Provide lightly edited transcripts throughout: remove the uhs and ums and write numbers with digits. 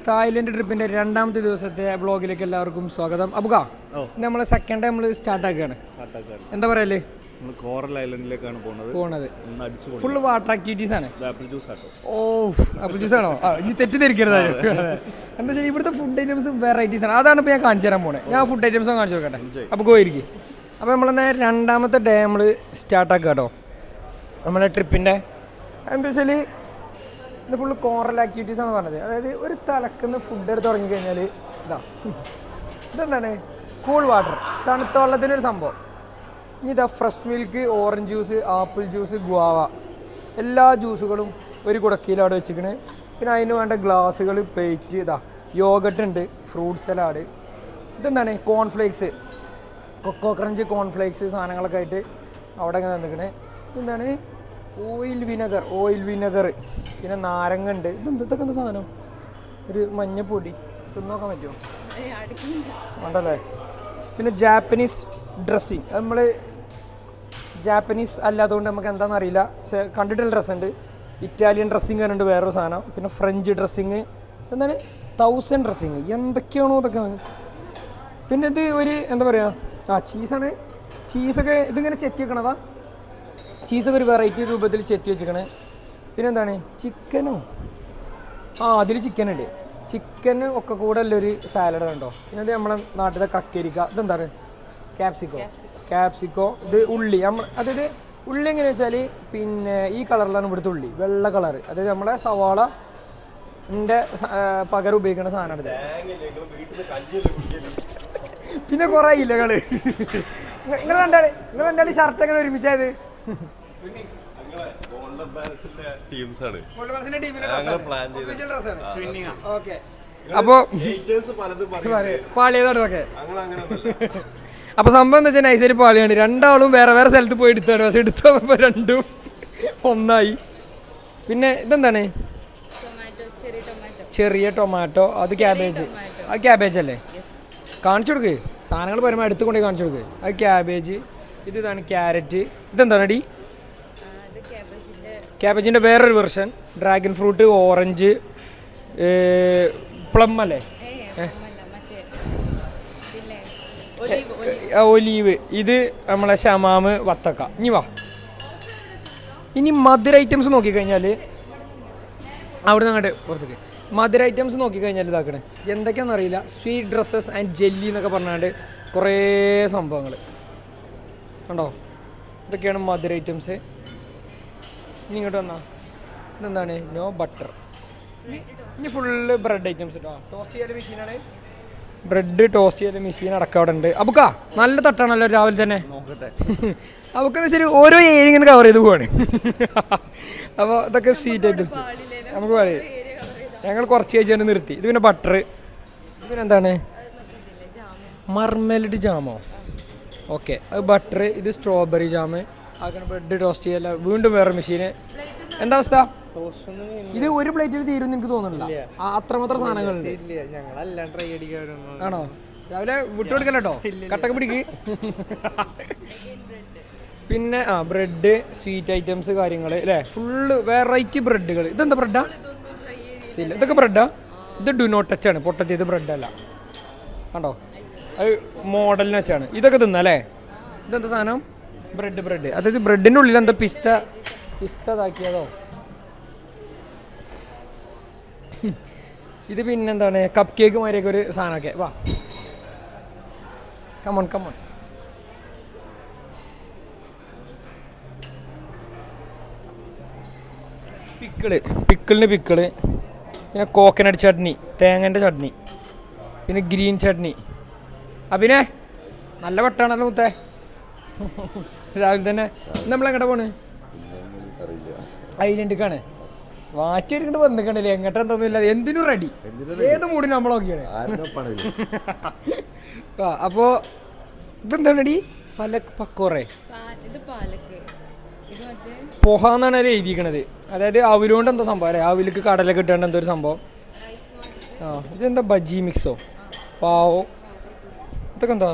Thailand ട്രിപ്പിന്റെ രണ്ടാമത്തെ ദിവസത്തെ വ്ളോഗിലേക്ക് എല്ലാവർക്കും സ്വാഗതം. അബുക, നമ്മളെ സെക്കൻഡ് നമ്മൾ സ്റ്റാർട്ട് ആക്കുകയാണ്. എന്താ പറയല്ലേ, കോറൽ ഐലൻഡിലേക്കാണ് പോണത്. ഫുൾ വാട്ടർ ആക്ടിവിറ്റീസ് ആണ്. ഓ, ആപ്പിൾ ജ്യൂസ് ആണോ? ഇനി തെറ്റിദ്ധരിക്കരുതായിരുന്നു. എന്താ വെച്ചാൽ ഇവിടുത്തെ ഫുഡ് ഐറ്റംസ് വെറൈറ്റീസ് ആണ്. അതാണ് ഇപ്പോൾ ഞാൻ കാണിച്ചു തരാൻ പോണേ. ഞാൻ ഫുഡ് ഐറ്റംസ് കാണിച്ചു നോക്കട്ടെ. അപ്പോൾ പോയിരിക്കും. അപ്പോൾ നമ്മളെന്നാ രണ്ടാമത്തെ ഡേ നമ്മൾ സ്റ്റാർട്ടാക്കുക കേട്ടോ നമ്മളെ ട്രിപ്പിൻ്റെ. എന്താ വെച്ചാൽ ഇത് ഫുള്ള് കോറൽ ആക്ടിവിറ്റീസ് ആണ് പറഞ്ഞത്. അതായത് ഒരു തലക്കുന്ന ഫുഡ് എടുത്ത് തുടങ്ങിക്കഴിഞ്ഞാൽ ഇതെന്താണ്, കൂൾ വാട്ടർ, തണുത്ത വെള്ളത്തിനൊരു സംഭവം. ഇനി ഇതാ fresh milk, orange juice, apple juice, guava, എല്ലാ ജ്യൂസുകളും ഒരു കുടക്കയിൽ അവിടെ വെച്ചിരിക്കണ്. പിന്നെ അതിന് വേണ്ട ഗ്ലാസ്സുകൾ, പ്ലേറ്റ്, ഇതാ യോഗട്ട് ഉണ്ട്, ഫ്രൂട്ട് സലാഡ്, ഇതെന്താണ് കോൺഫ്ലേക്സ്, കൊക്കോ ക്രഞ്ച് കോൺഫ്ലേക്സ് സാധനങ്ങളൊക്കെ ആയിട്ട് അവിടെ ഇങ്ങനെ നിൽക്കണേ. എന്താണ് ഓയിൽ വിനെഗർ, പിന്നെ നാരങ്ങ ഉണ്ട്. ഇതൊക്കെ എന്താ സാധനം, ഒരു മഞ്ഞപ്പൊടി, തിന്നോക്കാൻ പറ്റുമോ? ഉണ്ടല്ലേ. പിന്നെ ജാപ്പനീസ് ഡ്രസ്സിങ്, അത് നമ്മൾ ജാപ്പനീസ് അല്ലാത്തതുകൊണ്ട് നമുക്ക് എന്താണെന്ന് അറിയില്ല, പക്ഷേ കണ്ടിട്ടുള്ള ഡ്രസ്സുണ്ട്. ഇറ്റാലിയൻ ഡ്രസ്സിങ് ഉണ്ട് വേറൊരു സാധനം. പിന്നെ ഫ്രഞ്ച് ഡ്രസ്സിങ്, എന്താണ് 1000 ഡ്രസ്സിങ്, എന്തൊക്കെയാണോ അതൊക്കെ. പിന്നെ ഇത് ഒരു എന്താ പറയുക, ചീസാണ്. ചീസൊക്കെ ഇതിങ്ങനെ ചെത്തി വെക്കണതാ. ചീസൊക്കെ ഒരു വെറൈറ്റി രൂപത്തിൽ ചെത്തി വെച്ചിക്കണേ. പിന്നെന്താണ് ചിക്കനോ, അതിൽ ചിക്കനുണ്ട്. ചിക്കന് ഒക്കെ കൂടെ ഉള്ളൊരു സാലഡ് ഉണ്ടോ. പിന്നെ ഇത് നമ്മളെ നാട്ടിലെ കക്കരിക്ക, ഇതെന്താണ് ക്യാപ്സിക്കോ, ഇത് ഉള്ളി. അതായത് ഉള്ളി എങ്ങനെയാ വെച്ചാൽ പിന്നെ ഈ കളറിലാണ് ഇവിടുത്തെ ഉള്ളി, വെള്ള കളറ്. അതായത് നമ്മളെ സവാളൻ്റെ പകരം ഉപയോഗിക്കുന്ന സാധനമാണ്. പിന്നെ കുറേ ഇലകൾ. നിങ്ങൾ രണ്ടാളി ഷർട്ട് എങ്ങനെ ഒരുമിച്ചായത്? അപ്പൊ പാളിയതൊക്കെ. അപ്പൊ സംഭവം എന്താ വെച്ചാൽ നൈസായിട്ട് പാളിയാണ്. രണ്ടാളും വേറെ വേറെ സ്ഥലത്ത് പോയി എടുത്താണ്. പക്ഷെ എടുത്തപ്പോ രണ്ടും ഒന്നായി. പിന്നെ ഇതെന്താണ്, ചെറിയ ടൊമാറ്റോ, അത് ക്യാബേജ് അല്ലേ? കാണിച്ചു കൊടുക്ക്, സാധനങ്ങൾ വരുമ്പോൾ എടുത്തുകൊണ്ടേ കാണിച്ചു കൊടുക്ക്. അത് ക്യാബേജ്. ഇതാണ് ക്യാരറ്റ്. ഇതെന്താണ് അടി? ക്യാബേജിൻ്റെ വേറൊരു version. Dragon fruit, orange, plum അല്ലേ, ഒലീവ്. ഇത് നമ്മളെ ഷമാമ്, വത്തക്ക. ഇനി വാ, ഇനി മധുര ഐറ്റംസ് നോക്കിക്കഴിഞ്ഞാൽ അവിടെ നിന്ന് അങ്ങോട്ട് പുറത്തേക്ക് മധുര ഐറ്റംസ് നോക്കിക്കഴിഞ്ഞാൽ ഇതാക്കണേ എന്തൊക്കെയാണെന്ന് അറിയില്ല. സ്വീറ്റ് ഡ്രസ്സസ് ആൻഡ് ജെല്ലി എന്നൊക്കെ പറഞ്ഞാണ്ട് കുറേ സംഭവങ്ങൾ കണ്ടോ. ഇതൊക്കെയാണ് മധുര ഐറ്റംസ്. ഇനി ഇങ്ങോട്ട് വന്നാൽ ഇതെന്താണ്, നോ ബട്ടർ. ഇനി ഫുള്ള് ബ്രെഡ് ഐറ്റംസ് കേട്ടോ. ടോസ്റ്റ് ചെയ്യാൻ മെഷീനാണ്. ബ്രെഡ് ടോസ്റ്റ് ചെയ്യാൻ മെഷീൻ അടക്കം അവിടെ ഉണ്ട്. അബുക്ക നല്ല തട്ടാണല്ലോ രാവിലെ തന്നെ. അബുക്കെന്ന് വെച്ചാൽ ഓരോ ഏരിയ ഇങ്ങനെ കവർ ചെയ്ത് പോവാണ്. അപ്പോൾ ഇതൊക്കെ സ്വീറ്റ് ഐറ്റംസ് നമുക്ക് പറയും. ഞങ്ങൾ കുറച്ച് കഴിച്ചാൽ നിർത്തി. ഇത് പിന്നെ ബട്ടർ. പിന്നെ എന്താണ്, മർമലഡ് ജാമോ. ഓക്കെ, അത് ബട്ടർ. ഇത് സ്ട്രോബെറി ജാമ്. അങ്ങനെ ബ്രെഡ് ടോസ്റ്റ് ചെയ്യല്ല. വീണ്ടും വേറെ മെഷീന്. എന്താ അവസ്ഥ? ഇത് ഒരു പ്ലേറ്റിൽ തീരുമെന്ന് എനിക്ക് തോന്നുന്നില്ല. അത്രമാത്രം സാധനങ്ങളുണ്ട്. ആണോ? രാവിലെ വിട്ടുകൊടുക്കല്ലോ കേട്ടോ, കട്ടക്ക് പിടിക്ക്. പിന്നെ ബ്രെഡ്, സ്വീറ്റ് ഐറ്റംസ്, കാര്യങ്ങൾ അല്ലേ, ഫുള്ള് വെറൈറ്റി ബ്രെഡുകൾ. ഇതെന്താ ബ്രെഡാ? ഇല്ല, ഇതൊക്കെ ബ്രെഡാ. ഇത് ഡു നോട്ട് ടച്ച് ആണ്, പൊട്ടത്തിയത് ബ്രെഡല്ല കണ്ടോ. അത് മോഡലിന് വെച്ചാണ്. ഇതൊക്കെ തിന്നല്ലേ. ഇതെന്താ സാധനം? ബ്രെഡ്. അതായത് ബ്രെഡിൻ്റെ ഉള്ളിൽ എന്താ പിസ്ത ഇതാക്കിയതോ. ഇത് പിന്നെന്താണ്, കപ്പ് കേക്ക് മാതിരിയൊക്കെ ഒരു സാധനമൊക്കെ. വാ, കമോൺ. പിക്കിളിന് പിക്കിള്. പിന്നെ കോക്കനട്ട് ചട്നി, തേങ്ങൻ്റെ ചട്നി, പിന്നെ ഗ്രീൻ ചട്നി. പിന്നെ നല്ല വട്ടാണല്ലോ മുത്തേ രാവിലെ തന്നെ. നമ്മളെങ്ങോട്ടാ പോണ്? ഐലൻഡിക്കാണ്. മാറ്റി എടുക്കേണ്ട വന്നിക്കണ്ടല്ലേ, എങ്ങോട്ടാ തോന്നില്ല. എന്തിനും റെഡി, ഏത് മൂടിനും നമ്മൾ നോക്കിയാണ്. അപ്പോ ഇതെന്താണ് അടി? പക്കോറേ പൊഹ എന്നാണ് അവർ എഴുതിയിരിക്കണത്. അതായത് അവിലുകൊണ്ട് എന്താ സംഭവം അല്ലേ, അവിലേക്ക് കടലൊക്കെ ഇട്ടേണ്ട എന്തോ ഒരു സംഭവം. ഇതെന്താ ബജ്ജി മിക്സോ, പാവോ, ഇതൊക്കെ എന്താ?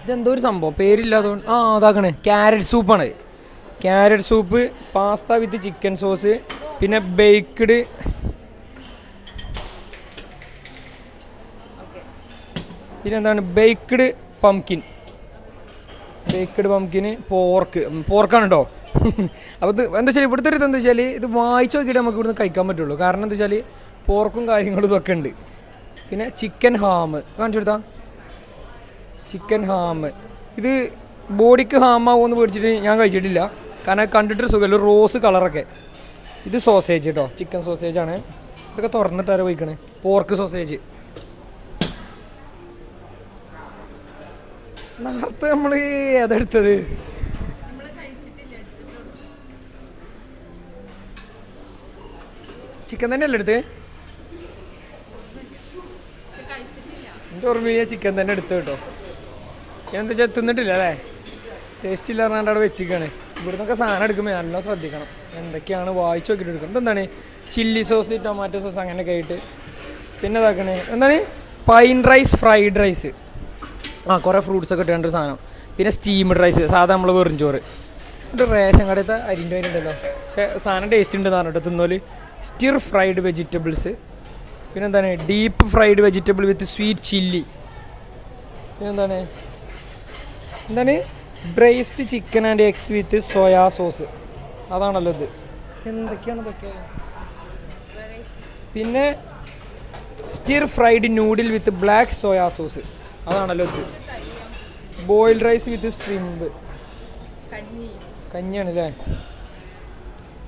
ഇതെന്തോ ഒരു സംഭവം പേരില്ലാത്തതുകൊണ്ട്. അതാക്കണേ ക്യാരറ്റ് സൂപ്പാണ്. Carrot soup, pasta with chicken sauce, പിന്നെ ബേക്ക്ഡ് പിന്നെ എന്താണ് ബേക്ക്ഡ് പംകിന് പോർക്കാണ് കേട്ടോ. അപ്പോൾ ഇത് എന്താ വെച്ചാൽ ഇവിടുത്തെ ഒരു ഇതെന്താ വെച്ചാൽ ഇത് വായിച്ച് നോക്കിയിട്ട് നമുക്ക് ഇവിടുന്ന് കഴിക്കാൻ പറ്റുള്ളൂ. കാരണം എന്താ വെച്ചാൽ പോർക്കും കാര്യങ്ങളും ഇതൊക്കെ ഉണ്ട്. പിന്നെ ചിക്കൻ ഹാം കാണിച്ചു കൊടുത്താൽ ചിക്കൻ ഹാം ഇത് ബോഡിക്ക് ഹാമാവുമെന്ന് പേടിച്ചിട്ട് ഞാൻ കഴിച്ചിട്ടില്ല. കാരണം കണ്ടിട്ടൊരു സുഖമല്ല, റോസ് കളറൊക്കെ. ഇത് സോസേജ് കേട്ടോ, ചിക്കൻ സോസേജാണ്. ഇതൊക്കെ തുറന്നിട്ടാരെ പോയിക്കണേ. പോർക്ക് സോസേജ് നേരത്തെ നമ്മൾ ഏതെടുത്തത് ചിക്കൻ തന്നെയല്ലേ എടുത്ത്? എൻ്റെ ഓർമ്മ ചിക്കൻ തന്നെ എടുത്തു കേട്ടോ. എന്താ വെച്ചാൽ തിന്നിട്ടില്ല അല്ലേ, ടേസ്റ്റ് ഇല്ല പറഞ്ഞാൽ അവിടെ വെച്ചിരിക്കുകയാണ്. ഇവിടുന്നൊക്കെ സാധനം എടുക്കുമ്പോൾ നല്ല ശ്രദ്ധിക്കണം, എന്തൊക്കെയാണ് വായിച്ച് നോക്കിയിട്ട് എടുക്കണം. എന്താണ് ചില്ലി സോസ്, ടൊമാറ്റോ സോസ് അങ്ങനെയൊക്കെ ആയിട്ട്. പിന്നെ ഇതാക്കണേ എന്താണ് പൈൻ റൈസ്, ഫ്രൈഡ് റൈസ്, കുറേ ഫ്രൂട്ട്സൊക്കെ ഇട്ടേണ്ട സാധനം. പിന്നെ സ്റ്റീംഡ് റൈസ്, സാധാ നമ്മൾ വെറും ചോറ്. ഇത് റേഷൻ കടയത്തെ അരിൻ്റെ ഉണ്ടല്ലോ, പക്ഷേ സാധനം ടേസ്റ്റ് ഉണ്ടെന്ന് പറഞ്ഞിട്ട് തിന്നോല്. സ്റ്റിർ ഫ്രൈഡ് വെജിറ്റബിൾസ്, പിന്നെ എന്താണ് ഡീപ്പ് ഫ്രൈഡ് വെജിറ്റബിൾ വിത്ത് സ്വീറ്റ് ചില്ലി. പിന്നെ എന്താണ് braced chicken and eggs with soya sauce. അതാണല്ലോ ഇത്. എന്തൊക്കെയാണ് ഇതൊക്കെ? പിന്നെ സ്റ്റിർ ഫ്രൈഡ് നൂഡിൽ വിത്ത് ബ്ലാക്ക് സോയാ സോസ്. അതാണല്ലോ ഇത്. ബോയിൽഡ് റൈസ് വിത്ത് സ്ട്രിംബ്. കഞ്ഞിയാണല്ലേ,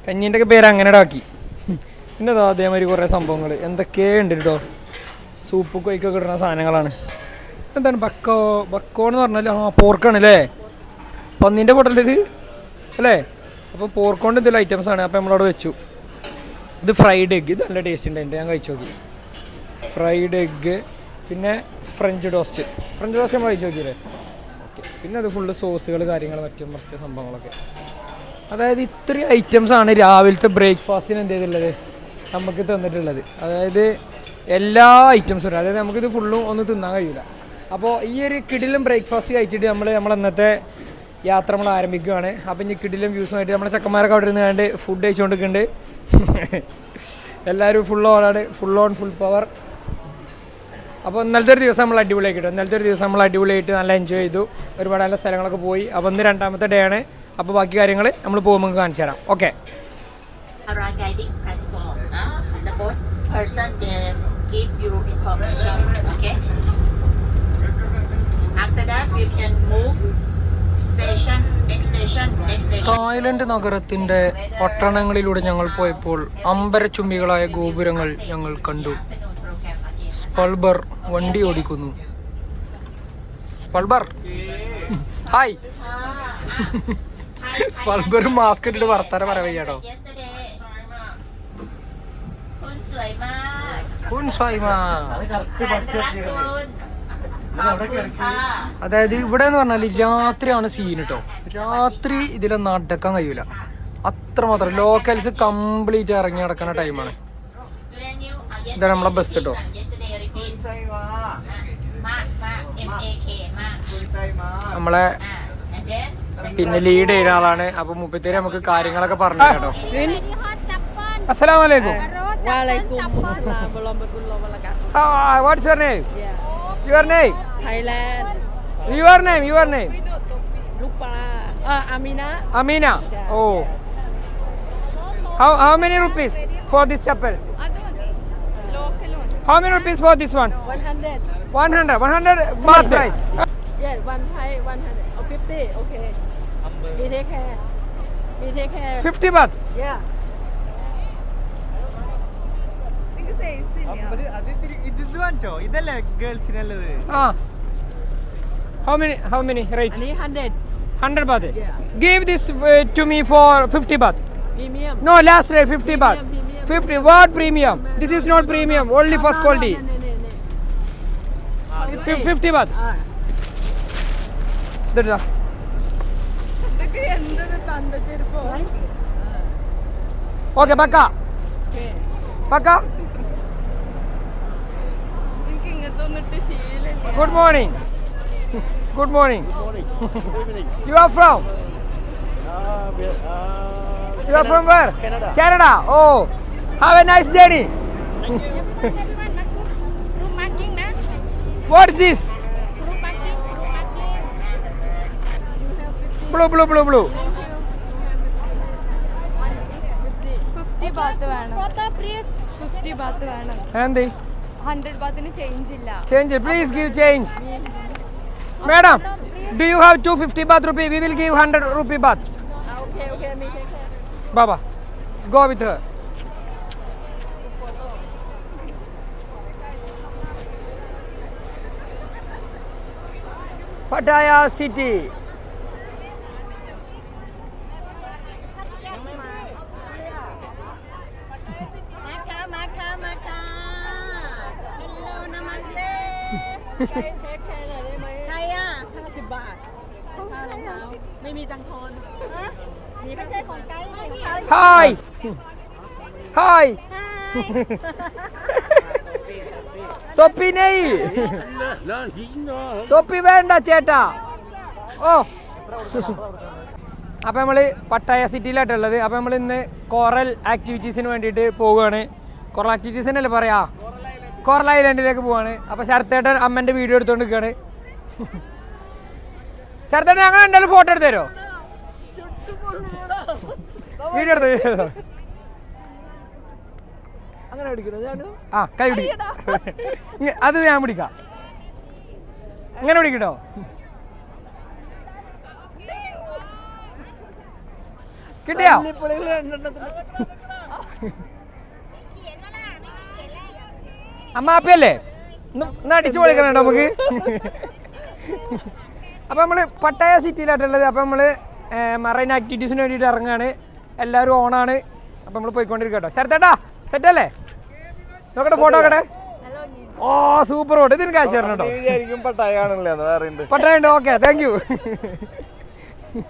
കഞ്ഞീൻ്റെ ഒക്കെ പേര് അങ്ങനെ ആക്കി. പിന്നെ അതേമാതിരി കുറേ സംഭവങ്ങൾ എന്തൊക്കെയുണ്ട് കേട്ടോ. സൂപ്പ് കൊയ്ക്കൊക്കെ ഇടുന്ന സാധനങ്ങളാണ്. എന്താണ് ബക്കോ എന്ന് പറഞ്ഞാൽ പോർക്കാണ് അല്ലേ, പന്നീൻ്റെ പൊട്ടലിത് അല്ലേ. അപ്പോൾ പോർക്കോണ്ട് എന്തെങ്കിലും ഐറ്റംസ് ആണ്. അപ്പോൾ നമ്മളവിടെ വെച്ചു. ഇത് ഫ്രൈഡ് എഗ്ഗ്, ഇത് നല്ല ടേസ്റ്റ് ഉണ്ടായിട്ട് ഞാൻ കഴിച്ചു നോക്കി. ഫ്രൈഡ് എഗ്ഗ്, പിന്നെ ഫ്രഞ്ച് ടോസ്റ്റ് നമ്മൾ കഴിച്ചു നോക്കിയല്ലേ. ഓക്കെ, പിന്നെ അത് ഫുള്ള് സോസുകൾ കാര്യങ്ങൾ മറ്റു സംഭവങ്ങളൊക്കെ. അതായത് ഇത്രയും ഐറ്റംസാണ് രാവിലത്തെ ബ്രേക്ക്ഫാസ്റ്റിന് എന്ത് ചെയ്തിട്ടുള്ളത് നമുക്ക് തന്നിട്ടുള്ളത്. അതായത് എല്ലാ ഐറ്റംസും ഉണ്ട്. അതായത് നമുക്കിത് ഫുള്ളും ഒന്നും തിന്നാൻ കഴിയില്ല. അപ്പോൾ ഈ ഒരു കിടിലും ബ്രേക്ക്ഫാസ്റ്റ് കഴിച്ചിട്ട് നമ്മൾ ഇന്നത്തെ യാത്ര നമ്മൾ ആരംഭിക്കുകയാണ്. അപ്പോൾ ഇനി കിടിലും വ്യൂസുമായിട്ട് നമ്മുടെ ചക്കന്മാരൊക്കെ അവിടെ ഇരുന്ന് കണ്ട് ഫുഡ് കഴിച്ചുകൊണ്ടിരിക്കുന്നുണ്ട്. എല്ലാവരും ഫുൾ പവർ. അപ്പോൾ ഇന്നലത്തെ ഒരു ദിവസം നമ്മൾ അടിപൊളിയായിട്ട് നല്ല എൻജോയ് ചെയ്തു. ഒരുപാട് നല്ല സ്ഥലങ്ങളൊക്കെ പോയി. അപ്പോൾ ഇന്ന് രണ്ടാമത്തെ ഡേ ആണ്. അപ്പോൾ ബാക്കി കാര്യങ്ങൾ നമ്മൾ പോകുമ്പോൾ കാണിച്ചു തരാം. ഓക്കെ. തായ്ലൻഡ് നഗരത്തിന്റെ പട്ടണങ്ങളിലൂടെ ഞങ്ങൾ പോയപ്പോൾ അമ്പരച്ചുംബികളായ ഗോപുരങ്ങൾ ഞങ്ങൾ കണ്ടു. സ്പൾബർ വണ്ടി ഓടിക്കുന്നു. സ്പൾബർ ഹായ്. സ്പൾബർ മാസ്ക് ഇട്ടിട്ട് വർത്താനം പറയട്ടോ. അതായത് ഇവിടെ എന്ന് പറഞ്ഞാൽ രാത്രിയാണ് സീൻ കേട്ടോ. രാത്രി ഇതിലെ നടക്കാൻ കഴിയൂല, അത്രമാത്രം. ലോക്കൽസ് കംപ്ലീറ്റ് ഇറങ്ങി നടക്കുന്ന ടൈമാണ്. ഇതാണ് നമ്മളെ ബസ് കേട്ടോ. നമ്മളെ പിന്നെ ലീഡ് ചെയ്യുന്ന ആളാണ്. അപ്പൊ മുപ്പത്തേര് നമുക്ക് കാര്യങ്ങളൊക്കെ പറഞ്ഞു കേട്ടോ. അസ്സലാമലൈക്കും. What's your name? Your name? Thailand. Your name? Lupa. Amina. Amina. Yeah. Oh. How many rupees for this chapel? How many rupees for this one? 100. 100 baht price. Yeah, 100. Oh, 50. Okay. We take care. 50 baht. Yeah. How many rate? 100 baht. Yeah. Give this to me for 50 baht. Premium. No, last rate 50 baht. 50. What premium? This is not premium. Only first quality. 50 baht. That's it. Okay, Paka. Good morning. You are from? You are from where? Canada. Oh, have a nice journey. What is this? Blue blue blue blue 50 baht വേണം 50 baht വേണം എന്ത് 100 ബാത്തിന് change ഇല്ല change please give change madam do you have 250 baht rupee we will give 100 rupee baht Okay, me take care. baba go with her Pattaya city Maka. Hello, namaste. Take care หน่อยได้ไหม ใครอ่ะ 50 บาทค่ารองเท้าไม่มีตังค์ทอน มีไม่ใช่ของไกด์นี่ของไกด์ hi hi തൊപ്പി നെയ് തൊപ്പി വേണ്ട ചേട്ടാ ഓ അപ്പോൾ നമ്മൾ Pattaya സിറ്റിയിലായിട്ടുള്ളത്. അപ്പോൾ നമ്മൾ ഇന്ന് കോറൽ ആക്ടിവിറ്റീസിന് വേണ്ടിയിട്ട് പോവുകയാണ്. കോറൽ ആക്ടിവിറ്റീസിനല്ലേ പറയാ, കോറൽ ഐലൻഡിലേക്ക് പോവാണ്. അപ്പോൾ ശരത്തേട്ടൻ അമ്മേൻ്റെ വീഡിയോ എടുത്തുകൊണ്ട് നിൽക്കുകയാണ്. ശരത്തേട്ടൻ ഞങ്ങൾ എന്തായാലും ഫോട്ടോ എടുത്ത് തരുമോ? വീഡിയോ എടുത്ത് അങ്ങനെ പിടിക്കണോ? ആ കൈ പിടി, അത് ഞാൻ പിടിക്കാം. ഇങ്ങനെ പിടിക്കട്ടോ? കിട്ടിയോ? അമ്മ ആപ്പിയല്ലേ ഒന്ന് അടിച്ചു പൊളിക്കണോ നമുക്ക്? അപ്പം നമ്മൾ പട്ടായ സിറ്റിയിലായിട്ടുള്ളത്. അപ്പം നമ്മൾ മറൈൻ ആക്ടിവിറ്റീസിന് വേണ്ടിയിട്ട് ഇറങ്ങുകയാണ്. എല്ലാവരും ഓണാണ്. അപ്പം നമ്മൾ പോയിക്കൊണ്ടിരിക്കുക കേട്ടോ. ശരത്തേട്ടാ സെറ്റല്ലേ? നോക്കട്ടെ, ഫോട്ടോ നോക്കട്ടെ. ഓ സൂപ്പർ ഫോട്ടോ. ഇതിന് കാശ് തരണം കേട്ടോ. പട്ടായ ഉണ്ട്. Okay, thank you.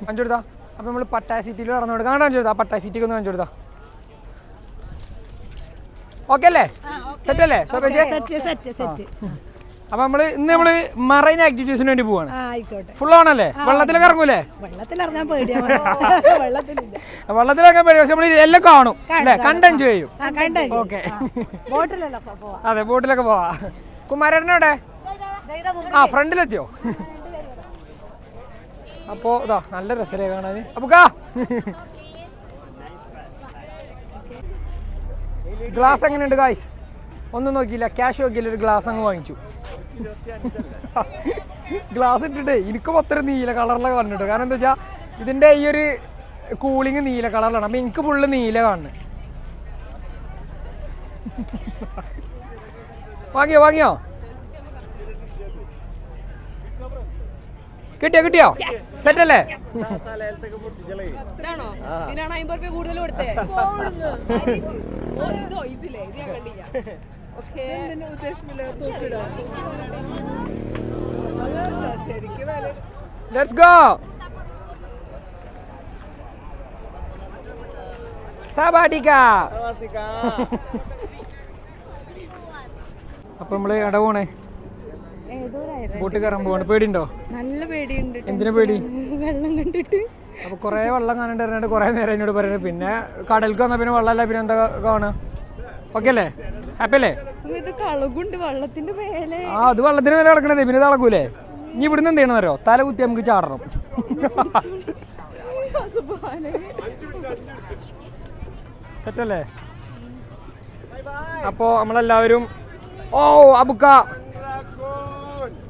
കാണിച്ചു കൊടുത്താ. അപ്പം നമ്മൾ പട്ടായ സിറ്റിയിൽ നടന്നുകൊണ്ട് കാണാൻ ചോദിച്ചാ. പട്ടായ സിറ്റിക്ക് ഒന്ന് കാണിച്ചു കൊടുത്താ. ഓക്കെ അല്ലേ? സെറ്റ് അല്ലേ? അപ്പൊ നമ്മള് ഇന്ന് നമ്മള് മറൈൻ ആക്ടിവിറ്റീസിന് വേണ്ടി പോവാണ്. ഫുൾ ഓണല്ലേ? വെള്ളത്തിലൊക്കെ ഇറങ്ങൂലേ? വെള്ളത്തിലിറങ്ങാൻ പേടിയാ. വെള്ളത്തിലൊക്കെ പേടി, പക്ഷെ നമ്മള് എല്ലാം കാണും അല്ലേ? കണ്ട് എൻജോയ് ചെയ്യും. ഓക്കെ, അതെ ബോട്ടിലൊക്കെ പോവാ. കുമാരേട്ടനോടെ ആ ഫ്രണ്ടിലെത്തിയോ? അപ്പോ ഇതാ നല്ല രസല്ലേ കാണാന്. അപ്പൊ ഗ്ലാസ് എങ്ങനെയുണ്ട് ഗായ്സ്? ഒന്നും നോക്കിയില്ല, ക്യാഷ് നോക്കിയില്ല, ഒരു ഗ്ലാസ് അങ്ങ് വാങ്ങിച്ചു. ഗ്ലാസ് ഇട്ടിട്ട് എനിക്ക് മൊത്തം നീല കളറിലൊക്കെ കണ്ടിട്ട്. കാരണം എന്താ വെച്ചാൽ ഇതിൻ്റെ ഈ ഒരു കൂളിങ് നീല കളറിലാണ്. അപ്പം എനിക്ക് ഫുള്ള് നീല കാണുന്നത്. വാങ്ങിയോ? കിട്ടിയോ? സെറ്റ് അല്ലേ? ഇതാണോ? ഇതിനാണ് 50 രൂപ കൂടുതൽ കൊടുത്തേ. ഇതില്ലേ ഇത് ഞാൻ കണ്ടില്ല. Okay, let's go. സാബാഡിക്ക. അപ്പൊ നമ്മള് എവിടെ പോണേ? ബോട്ട് കയറാൻ പോവാണ്. പേടിയുണ്ടോ? നല്ല പേടിയുണ്ട്. എന്തിനാ പേടി? വെള്ളം കണ്ടിട്ട്. അപ്പൊ കുറെ വെള്ളം കാണേണ്ടി കുറെ നേരം എന്നോട് പറയുന്നത്. പിന്നെ കടലിൽ വന്നാൽ പിന്നെ വെള്ളമല്ല, പിന്നെ എന്താ കാണുക? ഓക്കെ അല്ലേ? ഹാപ്പി അല്ലേ? ഇത് കളകുണ്ട് വെള്ളത്തിന്റെ മേലെ. ആ അത് വെള്ളത്തിന് മേലെ കിടക്കണത്. പിന്നെ തളക്കൂലേ? ഇനി ഇവിടുന്ന് എന്ത് ചെയ്യണമെന്നറിയോ? തല കുത്തി നമുക്ക് ചാടണം. സെറ്റല്ലേ? അപ്പോ നമ്മളെല്ലാവരും ഓ അബുക്ക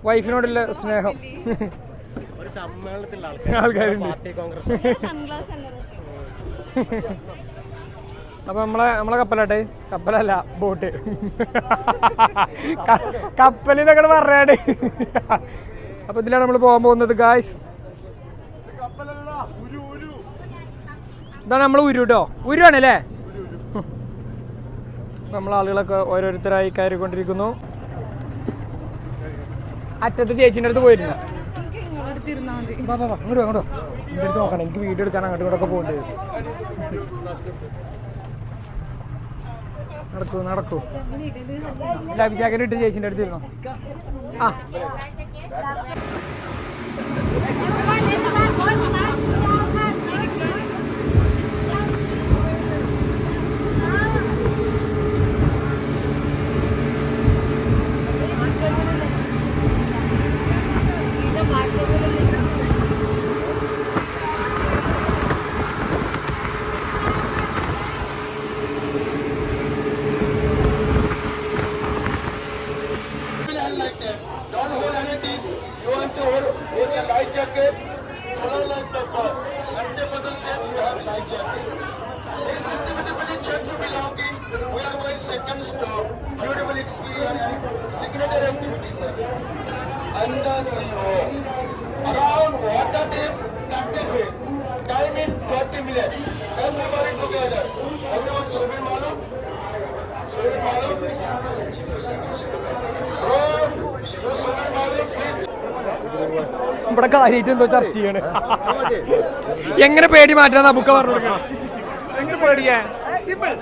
വൈഫിനോടുള്ള സ്നേഹം ആൾക്കാരുണ്ട്. അപ്പൊ നമ്മളെ കപ്പലാട്ടെ, കപ്പലല്ല ബോട്ട്. കപ്പലിന്നൊക്കെ പറയാട്. അപ്പൊ ഇതിലാണ് നമ്മൾ പോകാൻ പോകുന്നത് ഗായ്സ്. ഇതാണ് നമ്മൾ ഉരു കേട്ടോ. ഉരുവാണല്ലേ? നമ്മളാളുകളൊക്കെ ഓരോരുത്തരായി കയറിക്കൊണ്ടിരിക്കുന്നു. അറ്റത്ത് ചേച്ചീൻ്റെ അടുത്ത് പോയിരുന്നു. അങ്ങോട്ടോ എൻ്റെ അടുത്ത് നോക്കണം. എനിക്ക് വീഡിയോ എടുക്കാൻ അങ്ങോട്ടും ഇങ്ങോട്ടൊക്കെ പോകേണ്ടത്. നടക്കൂ. ലൈഫ് ജാക്കറ്റ് ഇട്ട് ചേച്ചീൻ്റെ അടുത്ത് ഇരുന്നോ. ആ experience signature activities under zero around water tip activate time in 20 minutes everybody together everyone swimming malum bro you swimming malum please ഇവിടെ കാര്യമായിട്ട് എന്തോ ചർച്ച ചെയ്യണ്. എങ്ങനെ പേടി മാറ്റാന്നാ ബുക്ക പറഞ്ഞു കൊടുക്കണം.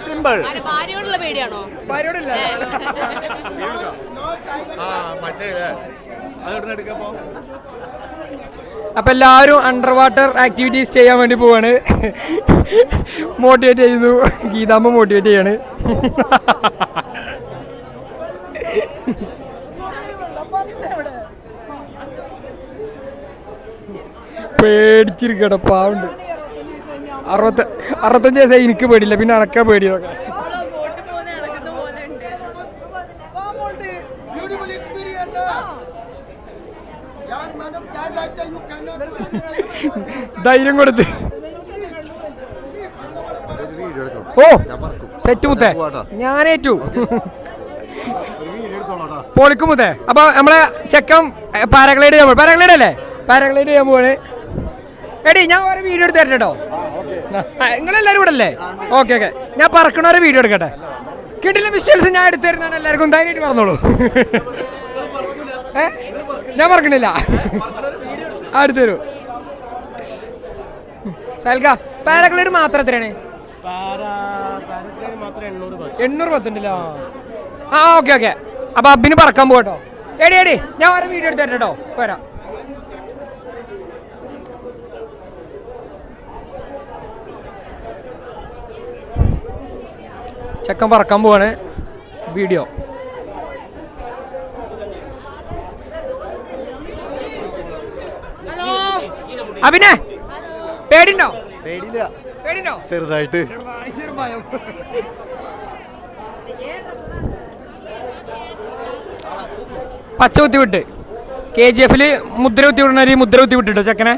സിമ്പിൾ. ഭാര്യയോടുള്ള പേടിയാണോ? ഭാര്യയോടില്ല. അപ്പൊ എല്ലാവരും അണ്ടർ വാട്ടർ ആക്ടിവിറ്റീസ് ചെയ്യാൻ വേണ്ടി പോവാണ്. മോട്ടിവേറ്റ് ചെയ്യുന്നു. ഗീതാമ്മ മോട്ടിവേറ്റ് ചെയ്യാണ്. പേടിച്ചിരിക്കട്ടെ പാവുണ്ട്. 65 വയസ്സായി എനിക്ക് പേടിയില്ല, പിന്നെ അടക്കാൻ പേടിയൊക്കെ. ധൈര്യം കൊടുത്ത് ഓ സെറ്റ് മുത്തേ ഞാനേറ്റു പൊളിക്കും മുത്തേ. അപ്പൊ നമ്മളെ ചെക്കൻ പാരാഗ്ലൈഡ് ചെയ്യാൻ പാരാഗ്ലൈഡ് അല്ലേ പാരാഗ്ലൈഡ് ചെയ്യാൻ പോവാണ്. എടി ഞാൻ ഒരു വീഡിയോ എടുത്ത് തരട്ടോ. നിങ്ങളെല്ലാവരും ഇവിടെ അല്ലേ? ഓക്കെ ഓക്കെ ഞാൻ പറക്കണ വീഡിയോ എടുക്കട്ടെ. കിട്ടില്ല വിഷ്വൽസ് ഞാൻ എടുത്തു തരുന്നതാണ്. എല്ലാവർക്കും ധൈര്യമായിട്ട് പറഞ്ഞോളൂ. ഞാൻ പറക്കണില്ല, അടുത്ത് തരൂ. സൽക പാരാഗ്ലൈഡ് മാത്രം എത്രയാണ്? 810 ഉണ്ടല്ലോ. ആ ഓക്കെ ഓക്കെ അപ്പൊ അബിന് പറക്കാൻ പോകട്ടോ. എടി എടി ഞാൻ ഒരു വീഡിയോ എടുത്ത് തരട്ടോ. വരാം. ചെക്കൻ പറക്കാൻ പോവാണ്. വീഡിയോ അഭിനെ പേടിണ്ടോ? പേടിണ്ടോ? ചെറുതായിട്ട് പച്ച കുത്തി വിട്ട് KGF മുദ്ര കുത്തി വിടണ മുദ്ര കുത്തി വിട്ടിട്ടോ ചെക്കനെ.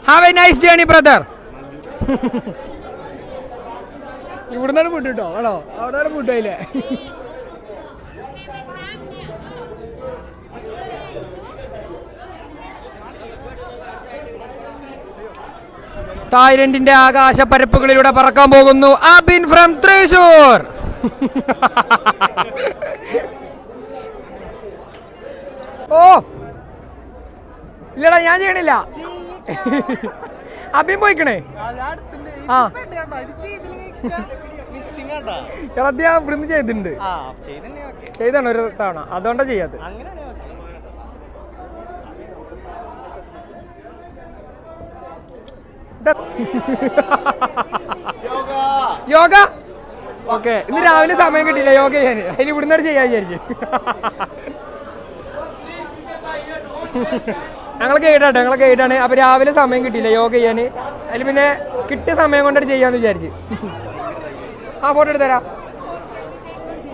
Have A nice journey brother. ഇവിടുന്നാണ് ഫുഡ് കിട്ടോ ആണോ? അവിടെ ഫുഡ് ആയില്ലേ? തായ്ലൻഡിന്റെ ആകാശ പരപ്പുകളിലൂടെ പറക്കാൻ പോകുന്നു അബിൻ ഫ്രം തൃശൂർ. ഓ ഇല്ലടാ ഞാൻ ചെയ്യണില്ല. അബിൻ പോയിക്കണേ. ആ ഞാൻ ഇവിടുന്ന് ചെയ്തിട്ടുണ്ട്. ചെയ്താണ് ഒരു തവണ, അതുകൊണ്ടാ ചെയ്യാത്ത. യോഗ ഓക്കെ ഇന്ന് രാവിലെ സമയം കിട്ടിയില്ല യോഗ ചെയ്യാൻ. അതിന് ഇവിടുന്ന് ചെയ്യാൻ വിചാരിച്ചു. ഞങ്ങളെ ഗൈഡാണ്. അപ്പൊ രാവിലെ സമയം കിട്ടിയില്ല യോഗ ചെയ്യാൻ. അതിൽ പിന്നെ കിട്ടിയ സമയം കൊണ്ടാണ് ചെയ്യാന്ന് വിചാരിച്ചു. ആ ഫോട്ടോ എടുത്തരാം.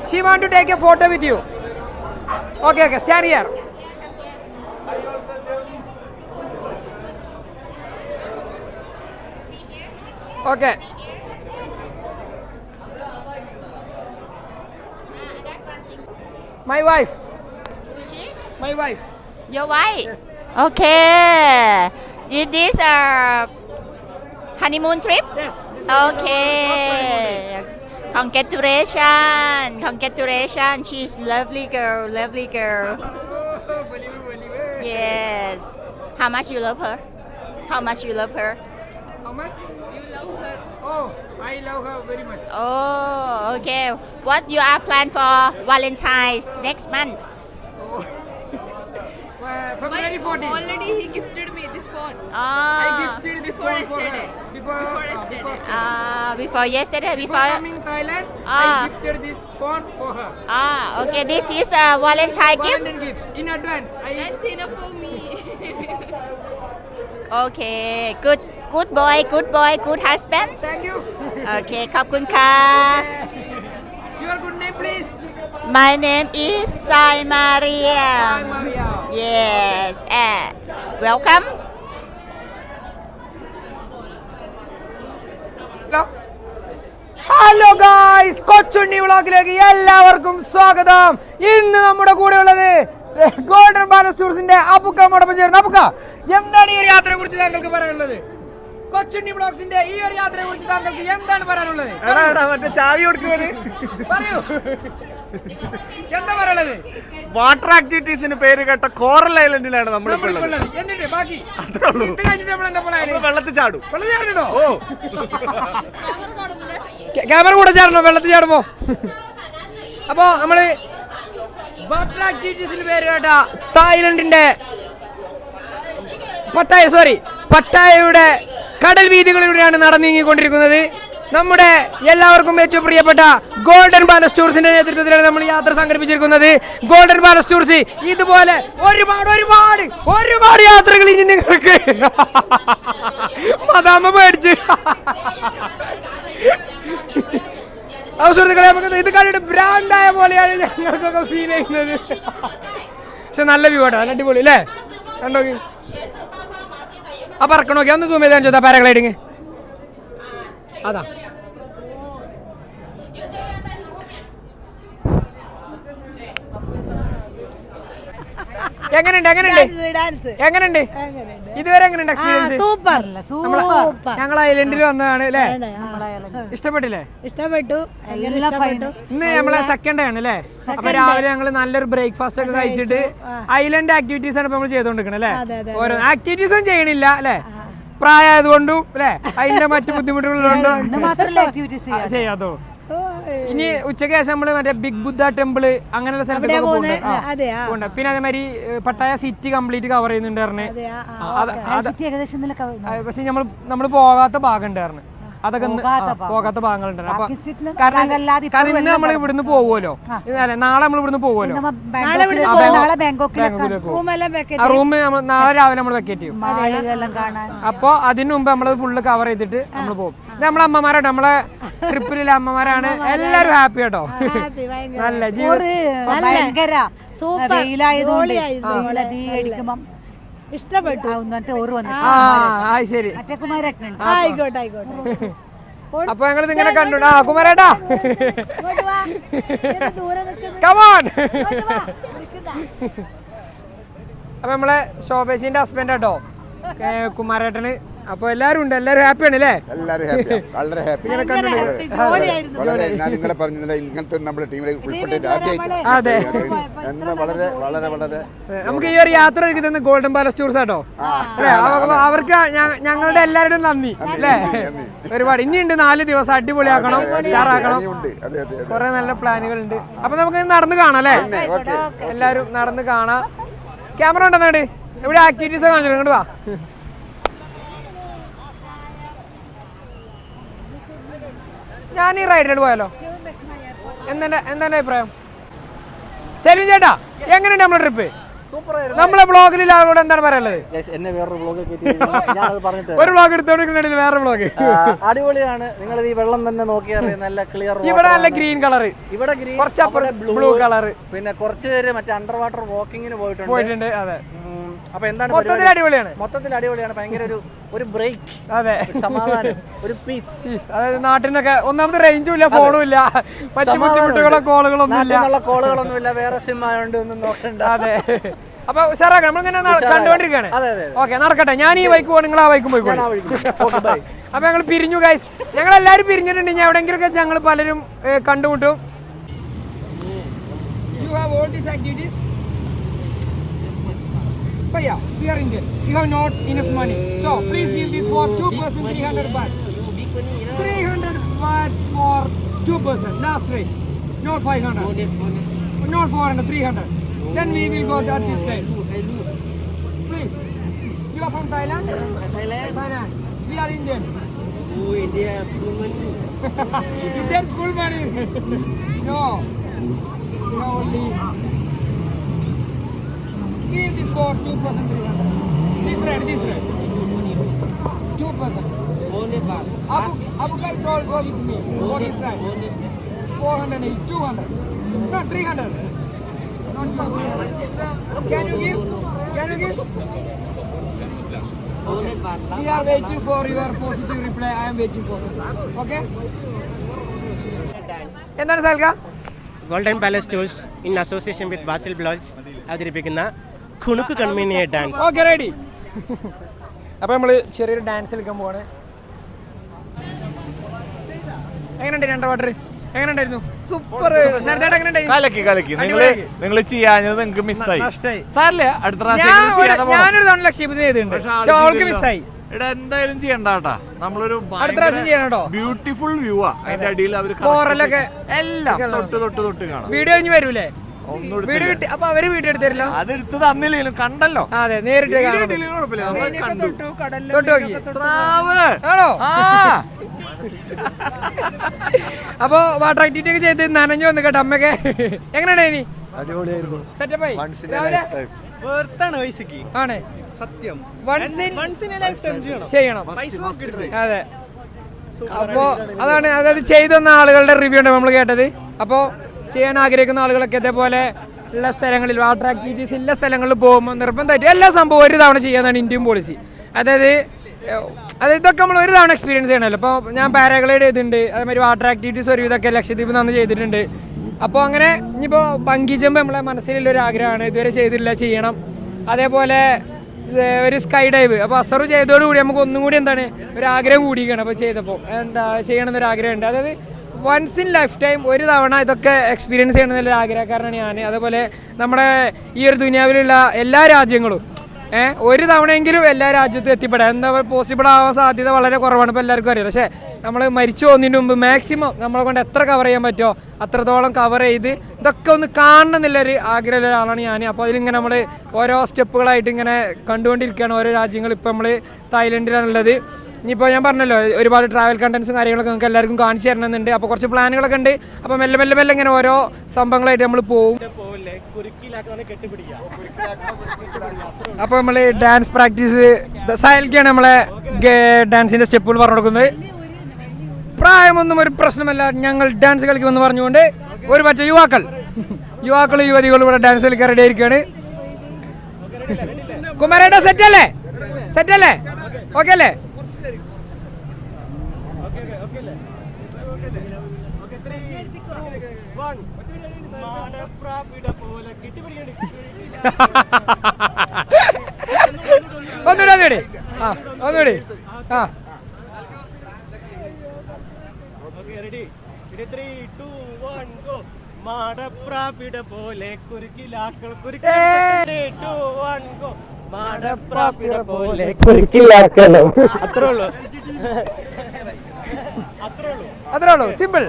She want to take a photo with you. Okay okay stand here. Okay my wife. My wife. Your wife? Yes. Okay. Is this a honeymoon trip? Yes. Okay. Congratulations. Congratulations. She's lovely girl. Lovely girl. Yes. How much you love her? How much you love her? How much? You love her. Oh, I love her very much. Oh, okay. What you are plan for Valentine's next month? Oh. February 14. Already he gifted me this phone. I Ah. gifted this Before phone for her. yesterday. Before yesterday. Before yesterday. Before Before. coming Thailand, Ah. I gifted this phone for her. Okay. This is a Valentine gift. Valentine gift in advance. That's enough for me. Okay. Good boy. Good boy. Good husband. Thank you. Okay. ขอบคุณค่ะ Your good name, please. My name is Sai Maria. Hi, Maria. Yes. Welcome. Hello guys, Kochunni വ്ളോഗിലേക്ക് എല്ലാവർക്കും സ്വാഗതം. ഇന്ന് നമ്മുടെ കൂടെ ഉള്ളത് golden palace ടൂർസിന്റെ അബുക്കോടൊപ്പം ചേർന്ന്. അബുക്ക, എന്താണ് ഈ ഒരു യാത്രയെ കുറിച്ച് താങ്കൾക്ക് പറയാനുള്ളത്? കൊച്ചുണ്ണി വ്ളോഗ്സിന്റെ ഈ ഒരു യാത്രയെ കുറിച്ച് താങ്കൾക്ക് എന്താണ് പറയാനുള്ളത്? പറയൂ, എന്താ പറയാനുള്ളത്? വാട്ടർ ആക്ടിവിറ്റീസിന് പേര് കേട്ട കോറൽ ഐലൻഡിലാണ് നമ്മളിപ്പോൾ ഉള്ളത്. എന്നിട്ട് ബാക്കി അത്രേ ഉള്ളൂ. വെള്ളത്തിൽ ചാടും. ക്യാമറ കൂടെ ചാടണോ വെള്ളത്തിൽ ചാടുമ്പോ? അപ്പൊ നമ്മള് വാട്ടർ ആക്ടിവിറ്റീസിന് പേര് കേട്ട തായ്ലൻഡിന്റെ പട്ടായയുടെ കടൽ വീതികളിലൂടെയാണ് നടന്നീങ്ങിക്കൊണ്ടിരിക്കുന്നത്. നമ്മുടെ എല്ലാവർക്കും ഏറ്റവും പ്രിയപ്പെട്ട ഗോൾഡൻ പാലസ് ടൂർസിന്റെ നേതൃത്വത്തിലാണ് നമ്മൾ യാത്ര സംഘടിപ്പിച്ചിരിക്കുന്നത്. ഗോൾഡൻ പാലസ് ടൂർസ് ഇതുപോലെ ഒരുപാട് യാത്രകൾ ഇനി നിങ്ങൾക്ക് മദാമ പേടിച്ച് സുഹൃത്തുക്കളെ, നമുക്ക് ഇത് കണ്ടിട്ട് ബ്രാൻഡായ പോലെയാണ് ഞങ്ങൾക്കൊക്കെ ഫീൽ ചെയ്യുന്നത്. പക്ഷെ നല്ല വ്യൂ ആട്ടോ, നല്ല അടിപൊളി അല്ലേ? കണ്ടോക്കി ആ പറക്കണ നോക്കി ഒന്ന് സൂം ചെയ്ത് കാണിച്ചോ പാരാഗ്ലൈഡിങ്. അതാ എങ്ങനെയുണ്ട് ഇതുവരെ എങ്ങനെയുണ്ട് എക്സ്പീരിയൻസ്? ഞങ്ങൾ ഐലൻഡിൽ വന്നതാണ് അല്ലേ? ഇഷ്ടപ്പെട്ടില്ലേ? ഇഷ്ടപ്പെട്ടു. ഇന്ന് നമ്മളെ സെക്കൻഡ് ഡേ ആണ് അല്ലേ? അപ്പൊ രാവിലെ ഞങ്ങൾ നല്ലൊരു ബ്രേക്ക്ഫാസ്റ്റ് ഒക്കെ കഴിച്ചിട്ട് ഐലൻഡ് ആക്ടിവിറ്റീസ് ആണ് നമ്മൾ ചെയ്തോണ്ടിരിക്കണത് അല്ലേ? ഓരോ ആക്ടിവിറ്റീസും ചെയ്യണില്ല അല്ലേ? പ്രായമായതുകൊണ്ടും അല്ലെ അതിന്റെ മറ്റു ബുദ്ധിമുട്ടുകളുകൊണ്ടും ചെയ്യാത്തോ. ഇനി ഉച്ചയ്ക്ക് ശേഷം നമ്മള് മറ്റേ ബിഗ് ബുദ്ധ ടെമ്പിള് അങ്ങനെയുള്ള സ്ഥലത്തൊക്കെ പോകുന്നുണ്ട്. പിന്നെ അതേമാതിരി പട്ടായ സിറ്റി കംപ്ലീറ്റ് കവർ ചെയ്യുന്നുണ്ടായിരുന്നു. പക്ഷെ നമ്മള് പോകാത്ത ഭാഗം ഉണ്ടായിരുന്നു, അതൊക്കെ പോകാത്ത ഭാഗങ്ങളുണ്ടായിരുന്നു. അപ്പൊ കാരണം ഇന്ന് നമ്മൾ ഇവിടുന്ന് പോകുമല്ലോ, അല്ലെ നാളെ നമ്മൾ ഇവിടുന്ന് പോകുമല്ലോ, റൂം നാളെ രാവിലെ നമ്മൾ വെക്കേറ്റ് ചെയ്യും. അപ്പൊ അതിന് മുമ്പ് നമ്മള് ഫുള്ള് കവർ ചെയ്തിട്ട് നമ്മൾ പോകും. ഇത് നമ്മളെ അമ്മമാരാട്ടോ, നമ്മളെ ട്രിപ്പിലുള്ള അമ്മമാരാണ്. എല്ലാരും ഹാപ്പി കേട്ടോ, നല്ല ജീവിതം ഇഷ്ടപ്പെട്ടു. ശരി, ആയിക്കോട്ടെ. അപ്പൊ ഞങ്ങൾ ഇങ്ങനെ കണ്ടു. ആ കുമാരേട്ടാ, കമോൺ. അപ്പൊ നമ്മളെ ശോഭേശിന്റെ ഹസ്ബൻഡ് കേട്ടോ കുമാരേട്ടന്. അപ്പൊ എല്ലാരും ഉണ്ട്, എല്ലാരും ഹാപ്പിയാണ് അല്ലേ? എല്ലാവരും ഹാപ്പിയാണ്, വളരെ ഹാപ്പി. വളരെ ഞാൻ ഇന്നലെ പറഞ്ഞില്ല, ഇങ്ങനത്തെ നമ്മുടെ ടീമിൽ ഉൾപ്പെട്ടിട്ട് അതെ, വളരെ വളരെ വളരെ നമുക്ക് ഈ ഒരു യാത്ര ഒരുക്കുന്നത് ഗോൾഡൻ പാലസ് ടൂർസ് ആട്ടോ അല്ലേ? അവർക്ക് ഞങ്ങളുടെ എല്ലാവരുടെയും നന്ദി അല്ലേ? ഒരുപാട് ഇനിയുണ്ട്, 4 ദിവസം അടിപൊളിയാക്കണം, ഉഷാറാക്കണം. കുറെ നല്ല പ്ലാനുകൾ ഉണ്ട്. അപ്പൊ നമുക്ക് നടന്ന് കാണാം അല്ലേ? എല്ലാരും നടന്ന് കാണാം. ക്യാമറ ഉണ്ടോ നേടി? ഇവിടെ ആക്ടിവിറ്റീസ് കാണിച്ചു, ഇങ്ങോട്ട് വാ. ഞാൻ ഈ റൈഡിൽ പോയാലോ? എന്താണ് അഭിപ്രായം? ശരി ചേട്ടാ, എങ്ങനെയുണ്ട് നമ്മുടെ ട്രിപ്പ്? നമ്മളെ ബ്ലോഗിൽ ആളോട് എന്താണ് പറയാനുള്ളത്? ഒരു ബ്ലോഗ് എടുത്തോണ്ടിരിക്കുന്നുണ്ടെങ്കിൽ വേറെ ബ്ലോഗ് അടിപൊളിയാണ്. നിങ്ങൾ ഈ വെള്ളം തന്നെ നോക്കിയാൽ നല്ല ക്ലിയർ. ഇവിടെ നല്ല ഗ്രീൻ കളർ, ഇവിടെ കുറച്ചപ്പുറം ബ്ലൂ കളർ. പിന്നെ കുറച്ച് പേര് മറ്റേ അണ്ടർ വാട്ടർ വാക്കിങ്ങിന് പോയിട്ടുണ്ട്. അതെ. അപ്പൊ എന്താണ് മൊത്തത്തിൽ അടിപൊളിയാണ്. ഭയങ്കര ഒരു ബ്രേക്ക്, അതെ, സമാധാനം, ഒരു പീസ്. അതായത് നാട്ടിൽ നിന്നൊക്കെ ഒന്നാമത് റേഞ്ചും ഇല്ല, ഫോണും ഇല്ല, മറ്റു ബുദ്ധിമുട്ടുകളോ കോളുകളൊന്നും ഇല്ല, വേറെ സിം ആയതുകൊണ്ട് ഒന്നും നോക്കണ്ട. അതെ. അപ്പൊ ഉഷാറാക്കാം, നമ്മളിങ്ങനെ കണ്ടുകൊണ്ടിരിക്കുകയാണ്. ഓക്കെ, നടക്കട്ടെ. ഞാൻ ഈ ബൈക്ക് പോകും, നിങ്ങൾ ആ ബൈക്കും പോയിക്കോളൂ. അപ്പൊ ഞങ്ങൾ പിരിഞ്ഞു ഗൈസ്, ഞങ്ങൾ എല്ലാവരും പിരിഞ്ഞിട്ടുണ്ട്. ഇനി എവിടെയെങ്കിലും ഒക്കെ ഞങ്ങൾ പലരും കണ്ടുമുട്ടും. But yeah, we are Indians. We have not enough money. So please give this for 2 person 300 baht. 300 baht for 2 person. Last rate. Not 500. Not 400, 300. Then we will go at this time. Please. You are from Thailand? Thailand. We are Indians. Oh, India full money. Indians full money. No. We have only. Give this for 2 person 300. This rate. 2 person. Only baht. Abu guys also with me. For this rate. 480, 200. No, 300. Not 200. Can you give? 200 baht. We are waiting for your positive reply. I am waiting for it. Okay? എന്താണ് സാൽക്ക? Golden Palace Tours in association with Basil Blogs അവതരിപ്പിക്കുന്ന കുണുക്ക് കൺമീനിയ dance. Okay ready. അപ്പോൾ നമ്മൾ ചെറിയൊരു dance കളിക്കാൻ പോവാണ്. എങ്ങനെയുണ്ട് under water? എങ്ങനെയുണ്ടായിരുന്നു? Super. കലക്കി നിങ്ങൾ ചെയ്യാഞ്ഞത് നിങ്ങൾക്ക് മിസ്സായി. സാറില്ല, അടുത്ത ഞാനൊരു തവണ ലക്ഷ്യബുദ്ധി ചെയ്തിട്ടുണ്ട്, പക്ഷെ അവൾക്ക് മിസ്സായി. ഇവിടെ എന്തായാലും ചെയ്യണ്ട കേട്ടാ. നമ്മളൊരു അടുത്ത പ്രാവശ്യം ചെയ്യണം കേട്ടോ. ബ്യൂട്ടിഫുൾ വ്യൂ ആ. അതിന്റെ അടിയിൽ അവർ എല്ലാം തൊട്ട് കാണാം. വീഡിയോ കഴിഞ്ഞ് വരൂലേ? വീഡിയോ കിട്ടി. അപ്പൊ അവര് വീഡിയോ എടുത്തരല്ലോ. അതെടുത്ത് തന്നില്ലേലും കണ്ടല്ലോ. അതെ, നേരിട്ട് തൊട്ട് നോക്കി ആണോ? അപ്പൊ വാട്ടർ ആക്ടിവിറ്റി ഒക്കെ ചെയ്ത് നനഞ്ഞു വന്നു കേട്ടോ അമ്മയൊക്കെ. എങ്ങനെയാണ് ഇനി? അടിപൊളിയായിരുന്നു. സെറ്റപ്പായി ആണ്. സത്യം ചെയ്യണം. അതെ. അപ്പോ അതാണ്, അതായത് ചെയ്തെന്ന ആളുകളുടെ റിവ്യൂ ഉണ്ട് നമ്മൾ കേട്ടത്. അപ്പോ ചെയ്യാൻ ആഗ്രഹിക്കുന്ന ആളുകളൊക്കെ ഇതേപോലെ ഉള്ള സ്ഥലങ്ങളിൽ വാട്ടർ ആക്ടിവിറ്റീസ് ഉള്ള സ്ഥലങ്ങളിൽ പോകുമ്പോൾ നിർബന്ധമായിട്ട് എല്ലാ സംഭവം ഒരു തവണ ചെയ്യാന്നാണ് ഇന്ത്യൻ പോളിസി. അതായത് ഇതൊക്കെ നമ്മൾ ഒരു തവണ എക്സ്പീരിയൻസ് ചെയ്യണമല്ലോ. ഇപ്പോൾ ഞാൻ പാരാഗ്ലൈഡ് ചെയ്തിട്ടുണ്ട്, അതേമാതിരി വാട്ടർ ആക്ടിവിറ്റീസ് ഒരു ഇതൊക്കെ ലക്ഷദ്വീപ് നിന്ന് ചെയ്തിട്ടുണ്ട്. അപ്പോൾ അങ്ങനെ ഇനിയിപ്പോൾ ബങ്കി ജമ്പ് നമ്മളെ മനസ്സിലുള്ളൊരു ആഗ്രഹമാണ്, ഇതുവരെ ചെയ്തിട്ടില്ല, ചെയ്യണം. അതേപോലെ ഒരു സ്കൈ ഡൈവ്, അപ്പോൾ അസറ് ചെയ്തതോടുകൂടി നമുക്ക് ഒന്നും കൂടി എന്താണ് ഒരു ആഗ്രഹം കൂടിയിരിക്കണം. അപ്പോൾ ചെയ്തപ്പോൾ എന്താ ചെയ്യണമെന്നൊരു ആഗ്രഹമുണ്ട്. അതായത് വൺസ് ഇൻ ലൈഫ് ടൈം ഒരു തവണ ഇതൊക്കെ എക്സ്പീരിയൻസ് ചെയ്യണമെന്നുള്ള ആഗ്രഹക്കാരനാണ് ഞാൻ. അതേപോലെ നമ്മുടെ ഈ ഒരു ദുനിയാവിലുള്ള എല്ലാ രാജ്യങ്ങളും ഒരു തവണയെങ്കിലും എല്ലാ രാജ്യത്തും എത്തിപ്പെടാം. എന്താ പോസിബിൾ ആവാൻ സാധ്യത വളരെ കുറവാണ്, ഇപ്പോൾ എല്ലാവർക്കും അറിയാം. പക്ഷേ നമ്മൾ മരിച്ചു പോകുന്നതിന് മുമ്പ് മാക്സിമം നമ്മളെ കൊണ്ട് എത്ര കവർ ചെയ്യാൻ പറ്റുമോ അത്രത്തോളം കവർ ചെയ്ത് ഇതൊക്കെ ഒന്ന് കാണണം എന്നുള്ളൊരു ആഗ്രഹമുള്ള ഒരാളാണ് ഞാൻ. അപ്പോൾ അതിലിങ്ങനെ നമ്മൾ ഓരോ സ്റ്റെപ്പുകളായിട്ട് ഇങ്ങനെ കണ്ടുകൊണ്ടിരിക്കുകയാണ് ഓരോ രാജ്യങ്ങൾ. ഇപ്പോൾ നമ്മൾ തായ്ലൻഡിലാണുള്ളത്. ഇനിയിപ്പോൾ ഞാൻ പറഞ്ഞല്ലോ ഒരുപാട് ട്രാവൽ കണ്ടൻസും കാര്യങ്ങളൊക്കെ നമുക്ക് എല്ലാവർക്കും കാണിച്ചു തരണമെന്നുണ്ട്. അപ്പോൾ കുറച്ച് പ്ലാനുകളൊക്കെ ഉണ്ട്. അപ്പോൾ മെല്ലെ മെല്ലെ മെല്ലെ ഇങ്ങനെ ഓരോ സംഭവങ്ങളായിട്ട് നമ്മൾ പോകും. അപ്പോൾ നമ്മൾ ഡാൻസ് പ്രാക്ടീസ് സായൽക്കാണ് നമ്മളെ ഡാൻസിൻ്റെ സ്റ്റെപ്പുകൾ പറഞ്ഞു കൊടുക്കുന്നത്. പ്രായമൊന്നും ഒരു പ്രശ്നമല്ല, ഞങ്ങൾ ഡാൻസ് കളിക്കുമെന്ന് പറഞ്ഞുകൊണ്ട് ഒരു മറ്റേ യുവാക്കളും യുവതികളും ഇവിടെ ഡാൻസ് കളിക്കാൻ റെഡി ആയിരിക്കുകയാണ്. കുമാരേട്ടാ സെറ്റല്ലേ? ഓക്കെ അല്ലേ? ഒന്നുകൂടി ആ മാടപ്രാപിട പോലെ കുരുക്കിലാക്കൾ അത്രേ ഉള്ളൂ. Simple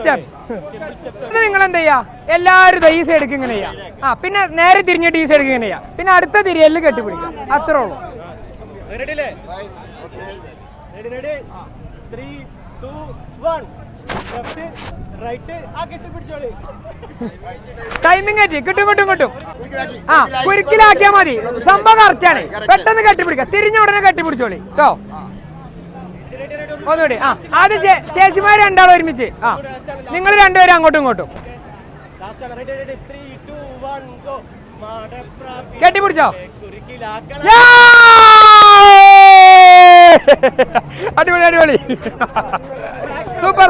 steps. ഇത് നിങ്ങൾ എന്താ ചെയ്യാ, എല്ലാവരും ഈ സൈഡിലേക്ക് ഇങ്ങനെ ചെയ്യാം. പിന്നെ നേരെ തിരിഞ്ഞിട്ട് ഈ സൈഡിലേക്ക് ഇങ്ങനെ ചെയ്യാം. പിന്നെ അടുത്ത തിരിയലിൽ കെട്ടിപ്പിടിക്കാം. അത്രേ ഉള്ളൂ. ടൈമിങ് കിട്ടും. കുരുക്കിലാക്കിയാ മതി. സംഭവം കറക്റ്റാണ്. പെട്ടെന്ന് കെട്ടിപ്പിടിക്കാം. തിരിഞ്ഞ ഉടനെ കെട്ടിപ്പിടിച്ചോളി കേട്ടോ. ഒന്നുകൂടി. ആദ്യം ചേച്ചിമാർ രണ്ടാളും ഒരുമിച്ച്. നിങ്ങൾ രണ്ടുപേരും അങ്ങോട്ടും ഇങ്ങോട്ടും കെട്ടിപ്പിടിച്ചോ. അടിപൊളി. സൂപ്പർ.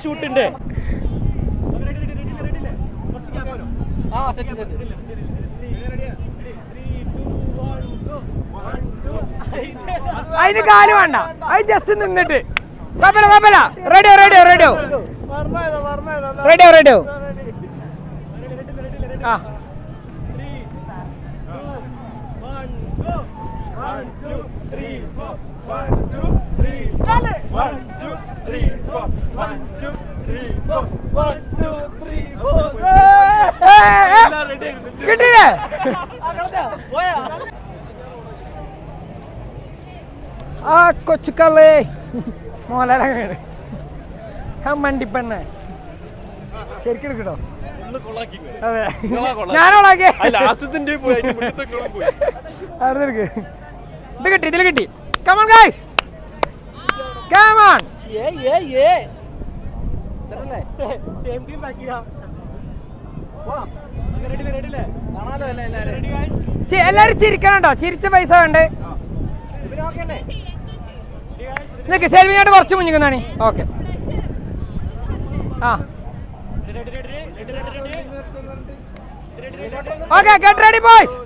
ഷൂട്ടുണ്ട്. അതിന് കാല് വേണ്ട, അത് ജസ്റ്റ് നിന്നിട്ട് കുഴപ്പമില്ല. റെഡിയോ. ആ കിട്ടിയില്ലേ? ആ കൊച്ചുക്കള്ളേ മോലാടങ്ങാണ് മണ്ടിപ്പെണ്ണ ശരിക്കും എടുക്കട്ടോ. അതെ ഞാനോളാക്കിയ ഇതിൽ കിട്ടി. Come on guys, come on. Same team ബാക്കിയാ. കാണാലോ അല്ലേ എല്ലാവരും? എല്ലാരും ചിരിക്കണോ? ചിരിച്ച പൈസ വേണ്ടേ? നിനക്ക് സെൽവിനായിട്ട് കുറച്ച് മുന്നിക്കുന്നതാണ്. ഓക്കെ ആ ഓക്കെ ഗെറ്റ് റെഡി ബോയ്സ്.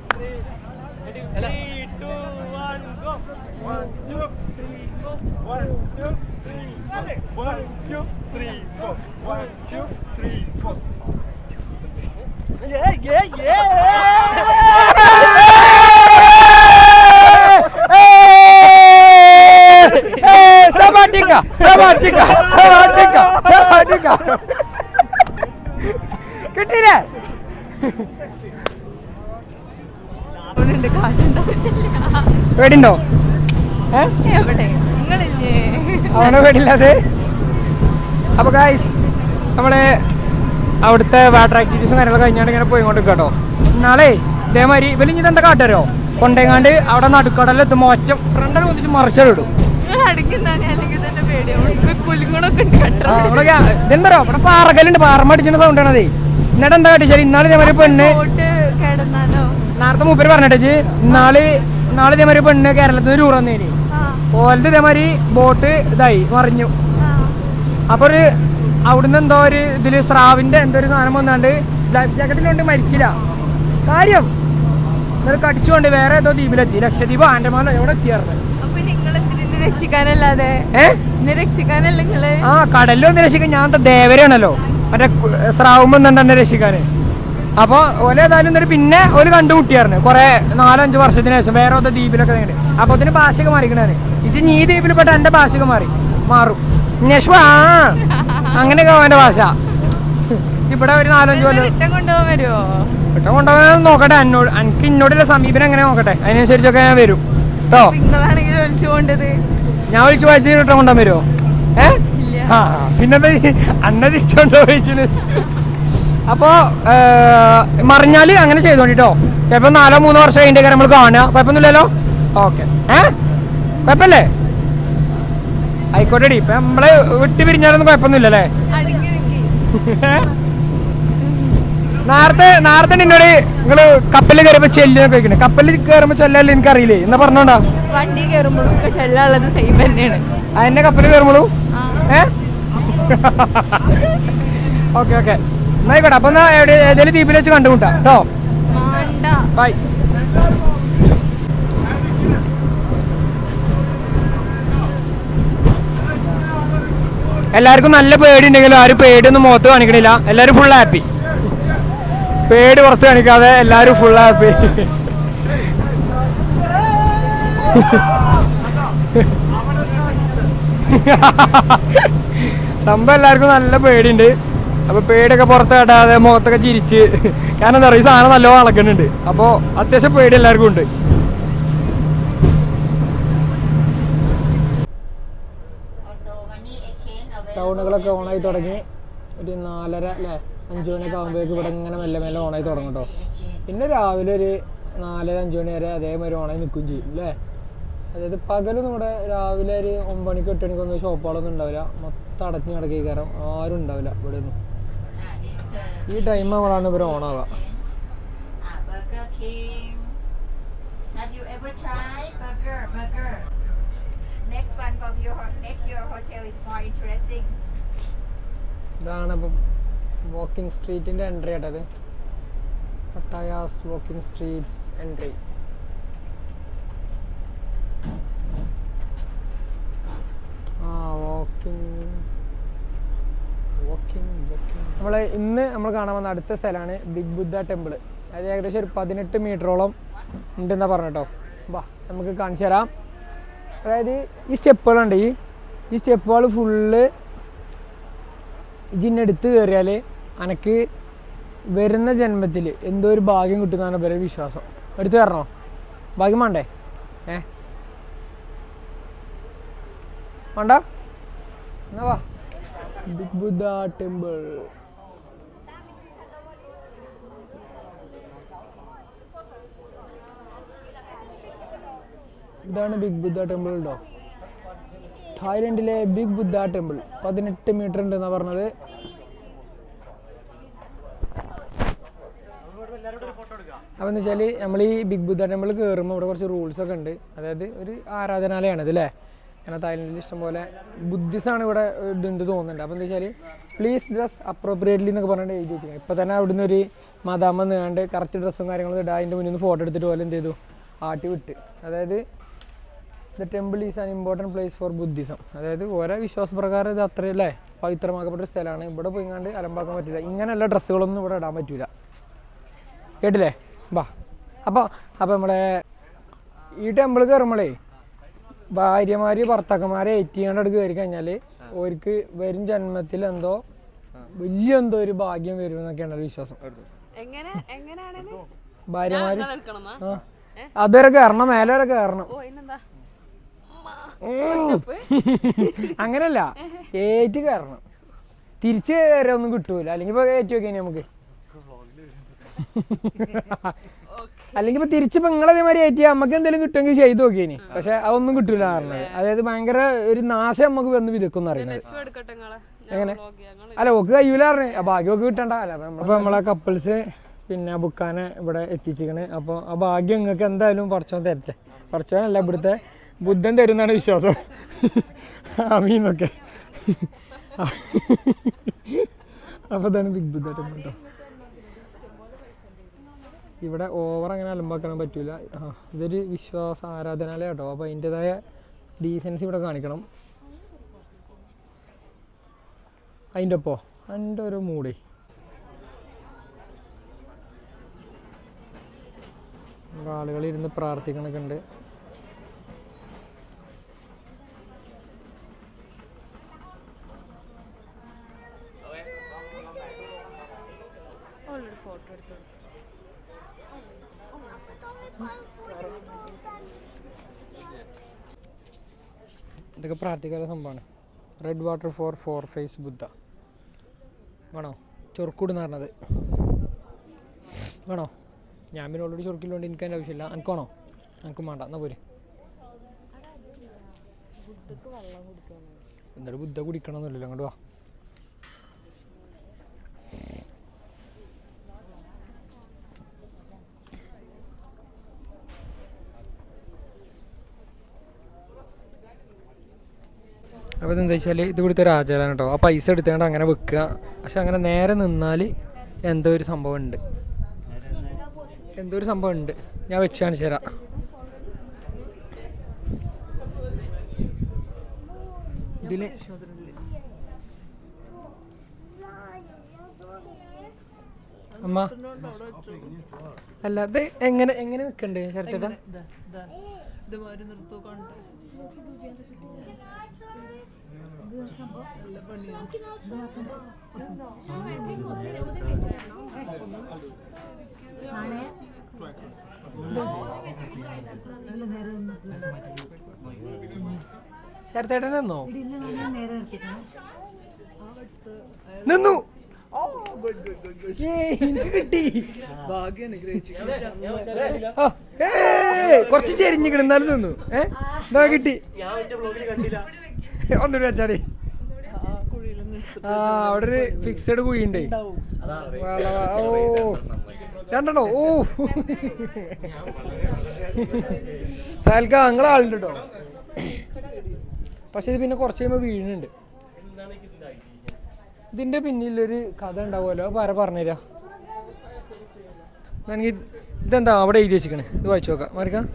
കിട്ടിയില്ലേ? പേടിണ്ടോ? അവനെ പേടില്ലാതെ. അപ്പൊ ഗൈസ് നമ്മള് അവിടുത്തെ വാട്ടർ ആക്ടിവിറ്റീസും കാര്യങ്ങളൊക്കെ കഴിഞ്ഞാണ്ട് ഇങ്ങനെ പോയിക്കൊണ്ട് കേട്ടോ. നാളെ ഇതേമാതിരി ഇവര് ഇനി എന്താ കാട്ടുകാരോ കൊണ്ടേങ്ങാണ്ട് അവിടെ നടുക്കടലെത്തുമ്പോ ഒറ്റ ഫ്രണ്ടിൽ കൊണ്ടിട്ട് മറിച്ചിടും. ഇതെന്തോ ഇവിടെ പാറകല്ലുണ്ട്, പാറമടിച്ചിന്റെ സൗണ്ട് ആണതേ. എന്നിട്ട് എന്താ കാട്ടിച്ചാൽ ഇന്നാള് ഇതേമാതിരി പെണ്ണ് നേരത്തെ മൂപ്പര് പറഞ്ഞിട്ടേച്ച് നാളെ ഇതേമാതിരി പെണ്ണ് കേരളത്തിൽ നിന്ന് ടൂർ വന്നേനി. ഓലത്ത് ഇതേമാതിരി ബോട്ട് ഇതായി മറിഞ്ഞു. അപ്പൊ ഒരു അവിടുന്ന് എന്തോ ഒരു ഇതില് സ്രാവിന്റെ എന്തോ ഒരു സാധനം വന്നാണ്ട് ലൈഫ് ജാക്കറ്റിലുണ്ട്, മരിച്ചില്ല. കാര്യം ഇന്നലെ കടിച്ചുകൊണ്ട് വേറെ ഏതോ ദ്വീപിലെത്തി, ലക്ഷദ്വീപ് ആൻഡമാനോ എവിടെ എത്തിയായിരുന്നു. ആ കടലിലൊന്ന് രക്ഷിക്കാൻ ഞാൻ ദേവരാണല്ലോ, മറ്റേ സ്രാവുമ്പോ എന്നെ രക്ഷിക്കാന്. അപ്പൊ ഓല ഏതായാലും എന്നിട്ട് പിന്നെ ഓല് കണ്ടുമുട്ടിയായിരുന്നു കുറെ 4-5 വർഷത്തിന് ശേഷം വേറെ ഏതോ ദ്വീപിലൊക്കെ ഇങ്ങനെ. അപ്പൊ അതിന് ഭാഷയൊക്കെ മാറിക്കണേ. ഇത് നീ ദ്വീപിൽപ്പെട്ട എന്റെ ഭാഷയൊക്കെ മാറും. അങ്ങനെയൊക്കെ അവന്റെ ഭാഷ. ഇവിടെ ഒരു 4-5 കൊല്ലം റിട്ടേൺ കൊണ്ടുപോകാൻ നോക്കട്ടെ. എനിക്ക് ഇന്നോടുള്ള സമീപനം എങ്ങനെ നോക്കട്ടെ, അതിനനുസരിച്ചൊക്കെ ഞാൻ വരും കേട്ടോ. ഞാൻ വിളിച്ചു വായിച്ച് റിട്ടേൺ കൊണ്ടുപോകാൻ വരുമോ? ആ പിന്നെ അന്ന തിരിച്ചോണ്ടോ ചോദിച്ചിട്ട്. അപ്പോ മറിഞ്ഞാല് അങ്ങനെ ചെയ്തോണ്ടിട്ടോ. ചിലപ്പോ 4-3 വർഷം അതിന്റെ കാര്യം നമ്മൾ കാണുക. കുഴപ്പമൊന്നുമില്ലല്ലോ? ഓക്കെ കുഴപ്പമില്ലേ? ആയിക്കോട്ടെടി. ഇപ്പൊ നമ്മള് വിട്ട് പിരിഞ്ഞാലൊന്നും കുഴപ്പമൊന്നുമില്ലല്ലേ? നേരത്തെ നിന്നോട് നിങ്ങള് കപ്പലിൽ കയറുമ്പോ ചെല്ലിനൊക്കെ വെക്കണേ. കപ്പലിൽ കയറുമ്പോ ചെല്ലല്ലേ എനിക്കറിയില്ലേ എന്നാ പറഞ്ഞോണ്ടാ. വണ്ടി കയറുമ്പോഴൊക്കെ ചെല്ലുള്ളത് സെയിം തന്നെയാണ്. അതെന്നെ കപ്പലിൽ കയറുമ്പോഴും ഓക്കെ എന്നായിക്കോട്ടെ. അപ്പൊ ഏതെങ്കിലും ദ്വീപിൽ വെച്ച് കണ്ടുമുട്ടാ കേട്ടോ. ബൈ. എല്ലാവർക്കും നല്ല പേടി ഉണ്ടെങ്കിലും ആരും പേടിയൊന്നും മുഖത്ത് കാണിക്കണില്ല. എല്ലാരും ഫുൾ ഹാപ്പി. പേടി പുറത്ത് കാണിക്കാതെ എല്ലാരും ഫുൾ ഹാപ്പി. സംഭവം എല്ലാവർക്കും നല്ല പേടിയുണ്ട്. അപ്പൊ പേടിയൊക്കെ പുറത്ത് കാട്ടാതെ മുഖത്തൊക്കെ ചിരിച്ച്. കാരണം എന്താ പറയുക, ഈ സാധനം നല്ലോണം അളക്കുന്നുണ്ട്. അപ്പോൾ അത്യാവശ്യം പേടി എല്ലാവർക്കും ഉണ്ട്. ടൗണുകളൊക്കെ ഓണായി തുടങ്ങി. ഒരു 4:30 അല്ലേ 5 മണിയൊക്കെ ആകുമ്പോഴേക്ക് ഇവിടെ ഇങ്ങനെ മെല്ലെ ഓണായി തുടങ്ങും കേട്ടോ. പിന്നെ രാവിലെ ഒരു 4-5 മണി വരെ അതേമാതിരി ഓണായി നിൽക്കുകയും ചെയ്യും അല്ലേ. അതായത് പകലൊന്നും ഇവിടെ രാവിലെ ഒരു 9 മണിക്ക് 8 മണിക്കൊന്നും ഷോപ്പുകളൊന്നും ഉണ്ടാവില്ല. മൊത്തം അടഞ്ഞു കിടക്കി കയറാം, ആരും ഉണ്ടാവില്ല ഇവിടെ ഒന്നും. ഈ ടൈം ആവുമ്പോഴാണ് ഇവർ ഓണാവുക. ഇതാണ് ഇപ്പം വാക്കിംഗ് സ്ട്രീറ്റിൻ്റെ എൻട്രി ആയിട്ടത്. Pattaya's walking street's entry. ഇന്ന് നമ്മൾ കാണാൻ വന്ന അടുത്ത സ്ഥലമാണ് ബിഗ് ബുദ്ധ ടെമ്പിൾ. അത് ഏകദേശം ഒരു 18 മീറ്ററോളം ഉണ്ടെന്നാ പറഞ്ഞിട്ടോ. വാ നമുക്ക് കാണിച്ചു തരാം. അതായത് ഈ സ്റ്റെപ്പുകളുണ്ട്, ഈ സ്റ്റെപ്പുകൾ ഫുള്ള് ജിന്നെടുത്ത് കയറിയാൽ അനക്ക് വരുന്ന ജന്മത്തിൽ എന്തോ ഒരു ഭാഗ്യം കിട്ടുന്നതാണ് ഇവരുടെ വിശ്വാസം. എടുത്തു കയറണോ? ഭാഗ്യം വേണ്ടേ? വേണ്ട എന്നാ വാ. ബിഗ് ബുദ്ധ ടെമ്പിൾ. ഇതാണ് ബിഗ് ബുദ്ധ ടെമ്പിൾ കേട്ടോ. തായ്ലൻഡിലെ ബിഗ് ബുദ്ധ ടെമ്പിൾ 18 മീറ്റർ ഉണ്ടെന്നാണ് പറഞ്ഞത്. അപ്പോൾ എന്ന് വെച്ചാൽ നമ്മൾ ഈ ബിഗ് ബുദ്ധ ടെമ്പിൾ കയറുമ്പോൾ ഇവിടെ കുറച്ച് റൂൾസൊക്കെ ഉണ്ട്. അതായത് ഒരു ആരാധനാലയമാണിത് അല്ലേ. കാരണം തായ്ലൻഡിൽ ഇഷ്ടംപോലെ ബുദ്ധിസാണ് ഇവിടെ ഇതുണ്ട് തോന്നുന്നുണ്ട്. അപ്പോൾ എന്താ വെച്ചാൽ പ്ലീസ് ഡ്രസ് അപ്രോപ്രിയേറ്റ്ലി എന്നൊക്കെ പറഞ്ഞിട്ട് എഴുതി വെച്ചിരിക്കുന്നത്. ഇപ്പോൾ തന്നെ അവിടുന്ന് ഒരു മദാമ നിന്നാണ്ട് കറക്റ്റ് ഡ്രസ്സും കാര്യങ്ങളും ഇടാൻ അതിൻ്റെ മുന്നിൽ നിന്ന് ഫോട്ടോ എടുത്തിട്ട് പോലെ എന്ത് ചെയ്തു ആട്ടി വിട്ട്. അതായത് the temple is an important place for Buddhism. അതായത് ഓരോ വിശ്വാസപ്രകാരം ഇത് അത്രയല്ലേ പവിത്രമാക്കപ്പെട്ട സ്ഥലമാണ്. ഇവിടെ പോയിങ്ങാണ്ട് അലമ്പാക്കാൻ പറ്റില്ല. ഇങ്ങനെയുള്ള ഡ്രസ്സുകളൊന്നും ഇവിടെ ഇടാൻ പറ്റില്ല. കേട്ടില്ലേ? ബാ. അപ്പോൾ നമ്മളെ ഈ ടെമ്പിൾ കയറുമ്പോഴേ ഭാര്യമാർ ഭർത്താക്കന്മാരെ ഏറ്റിയാണ്ട് കയറി കഴിഞ്ഞാൽ അവർക്ക് വരും ജന്മത്തിൽ എന്തോ വലിയ എന്തോ ഒരു ഭാഗ്യം വരും എന്നൊക്കെയാണ് വിശ്വാസം. ഭാര്യമാര് അതുവരെ കയറണം, മേലെ വരെ കയറണം. അങ്ങനല്ല, ഏറ്റ് കയറണം. തിരിച്ച് കയറി ഒന്നും കിട്ടൂല. അല്ലെങ്കിൽ ഇപ്പൊ ഏറ്റ് നോക്കിയാൽ നമുക്ക് അല്ലെങ്കിൽ ഇപ്പൊ തിരിച്ചിപ്പോ നിങ്ങളതേമാതിരി ഏറ്റി നമുക്ക് എന്തെങ്കിലും കിട്ടുമെങ്കിൽ ചെയ്ത് നോക്കിയേനി. പക്ഷെ അതൊന്നും കിട്ടൂല പറഞ്ഞത്. അതായത് ഭയങ്കര ഒരു നാശം നമുക്ക് വന്ന് വിതക്കും അറിയുന്നത്. എങ്ങനെ അല്ല ഓക്ക് കഴിയൂല പറഞ്ഞേ. ഭാഗ്യമൊക്കെ കിട്ടണ്ട അല്ല. അപ്പൊ നമ്മളെ കപ്പിൾസ് പിന്നെ ബുക്കാനെ ഇവിടെ എത്തിച്ചിക്കണ്. അപ്പോൾ ആ ഭാഗ്യം നിങ്ങൾക്ക് എന്തായാലും പഠിച്ചോൻ തരട്ടെ. പഠിച്ചോനല്ല ഇവിടുത്തെ ബുദ്ധൻ തരുന്നാണ് വിശ്വാസം. ആമീന്നൊക്കെ. അപ്പോൾ തന്നെ ബിഗ് ബുദ്ധ ടെമ്പിൾ കേട്ടോ. ഇവിടെ ഓവർ അങ്ങനെ അലമ്പാക്കാൻ പറ്റൂല. ഇതൊരു വിശ്വാസ ആരാധനാലയം കേട്ടോ. അപ്പോൾ അതിൻ്റെതായ ഡീസൻസി ഇവിടെ കാണിക്കണം. അതിൻ്റെ ഒപ്പോ അതിൻ്റെ ഒരു മൂടി ആളുകൾ ഇരുന്ന് പ്രാർത്ഥിക്കണൊക്കെ ഉണ്ട്. ഇതൊക്കെ പ്രാർത്ഥിക്കാനുള്ള സംഭവമാണ്. റെഡ് വാട്ടർ ഫോർ ഫേസ് ബുദ്ധ വേണോ? ചൊറുക്കൂടെന്ന് പറഞ്ഞത് വേണോ? ഞാൻ പിന്നെ ഓൾറെഡി ചൊറുക്കില്ലോണ്ട് എനിക്ക് അതിൻ്റെ ആവശ്യമില്ല. എനിക്ക് വേണോ? എനിക്കും വേണ്ട. എന്നാൽ പോരെ. എന്തായാലും ബുദ്ധ കുടിക്കണമെന്നില്ലല്ലോ. അങ്ങോട്ട് വാ. അപ്പോൾ ഇതെന്താ വെച്ചാൽ ഇത് ഇവിടുത്തെ ഒരു ആചാരമാണ് കേട്ടോ. ആ പൈസ എടുത്തുകൊണ്ട് അങ്ങനെ വെക്കുക. പക്ഷെ അങ്ങനെ നേരെ നിന്നാൽ എന്തോ ഒരു സംഭവം ഉണ്ട്. ഞാൻ വെച്ച് കാണിച്ചു തരാം. ഇതില് അമ്മ അല്ല അത് എങ്ങനെ നിൽക്കണ്ടേ ശരത്തേട്ടാ? ശരത്തേട്ടൻ നിന്നോ? നിന്നു. എനിക്ക് കിട്ടി. കുറച്ച് ചെരിഞ്ഞിക്കണ എന്നാലും നിന്നു. എന്താ കിട്ടി? ഒന്നുകൂടി വെച്ചാടി. അവിടെ ഒരു ഫിക്സഡ് കുഴിയുണ്ടേ. ഓ രണ്ടെണ്ണോ? ഓ സാൽക്ക നിങ്ങളെ ആളുണ്ട് കേട്ടോ. പക്ഷെ ഇത് പിന്നെ കുറച്ച് കഴിയുമ്പോൾ വീഴുന്നുണ്ട്. ഇതിൻ്റെ പിന്നിലൊരു കഥ ഉണ്ടാവുമല്ലോ. പറഞ്ഞുതരാം. എനിക്ക് ഇതെന്താ അവിടെ എഴുതി വെച്ചിക്കണേ? ഇത് വായിച്ചു നോക്കാം. മാറിക്കാം.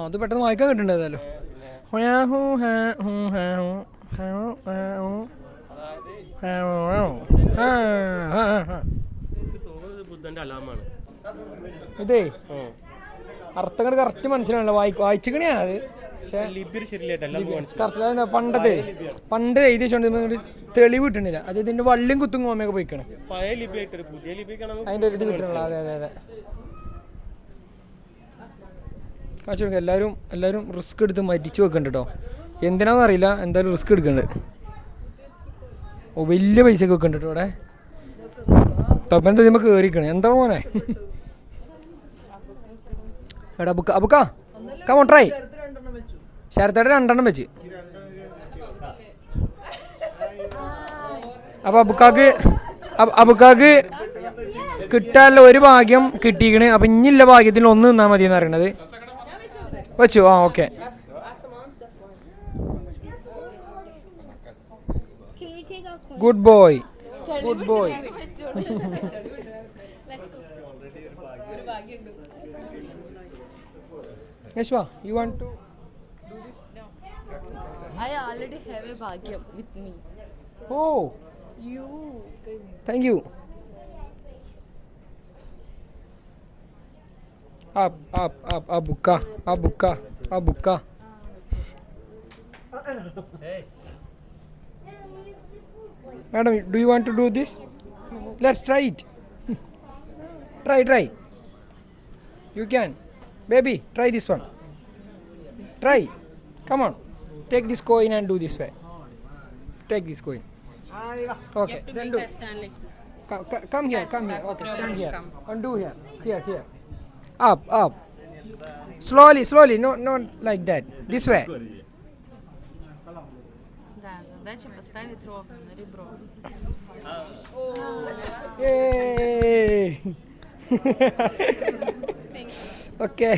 അത് പെട്ടെന്ന് വായിക്കാൻ കിട്ടുന്നുണ്ട്. ഏതായാലും ഇതേ അർത്ഥങ്ങൾ കറക്റ്റ് മനസ്സിലാണല്ലോ. വായിച്ചിക്കണെയാണത്. പക്ഷേ പണ്ട് എഴുതി വെച്ചോണ്ട് തെളിവ് കിട്ടണില്ല. അത് ഇതിന്റെ വള്ളിയും കുത്തും കോമയൊക്കെ പോയിക്കണം. അതിന്റെ ഒരു ഇത് കിട്ടണല്ലോ. അതെ കാച്ചു കൊടുക്കുക. എല്ലാവരും റിസ്ക് എടുത്ത് മരിച്ചു വെക്കണ്ട കേട്ടോ. എന്തിനാന്ന് അറിയില്ല, എന്തായാലും റിസ്ക് എടുക്കണ്ട്. ഓ വലിയ പൈസക്ക് വെക്കണ്ട കേട്ടോ. ഇവിടെ തൊപ്പനത്തെ ഇതിമ്മ കയറിക്കണേ. എന്താ മോനെ? എടാ അബുക്കാ കമോട്രായി. ശരത്തേടെ 2 വെച്ച് അപ്പോൾ അബുക്കാക്ക് കിട്ടാനുള്ള ഒരു ഭാഗ്യം കിട്ടിക്കണ്. അപ്പം ഇനിയുള്ള ഭാഗ്യത്തിൽ ഒന്ന് നിന്നാൽ മതി എന്ന് പറയണത്. വെച്ചു. ആ okay. Good boy. Yashwa, you want to do this? No. I already have a bhagyam with me. Oh, You. thank you. Up, abuka. Madam, do you want to do this? Let's try it. Try. You can. Baby, try this one. Try. Come on. Take this coin and do this way. Take this coin. Okay. Then do. Come here. Okay, stand here. And do here. Here. Up. Slowly. Not like that. This way. Да, задача поставить ровно на ребро. Yay! Okay.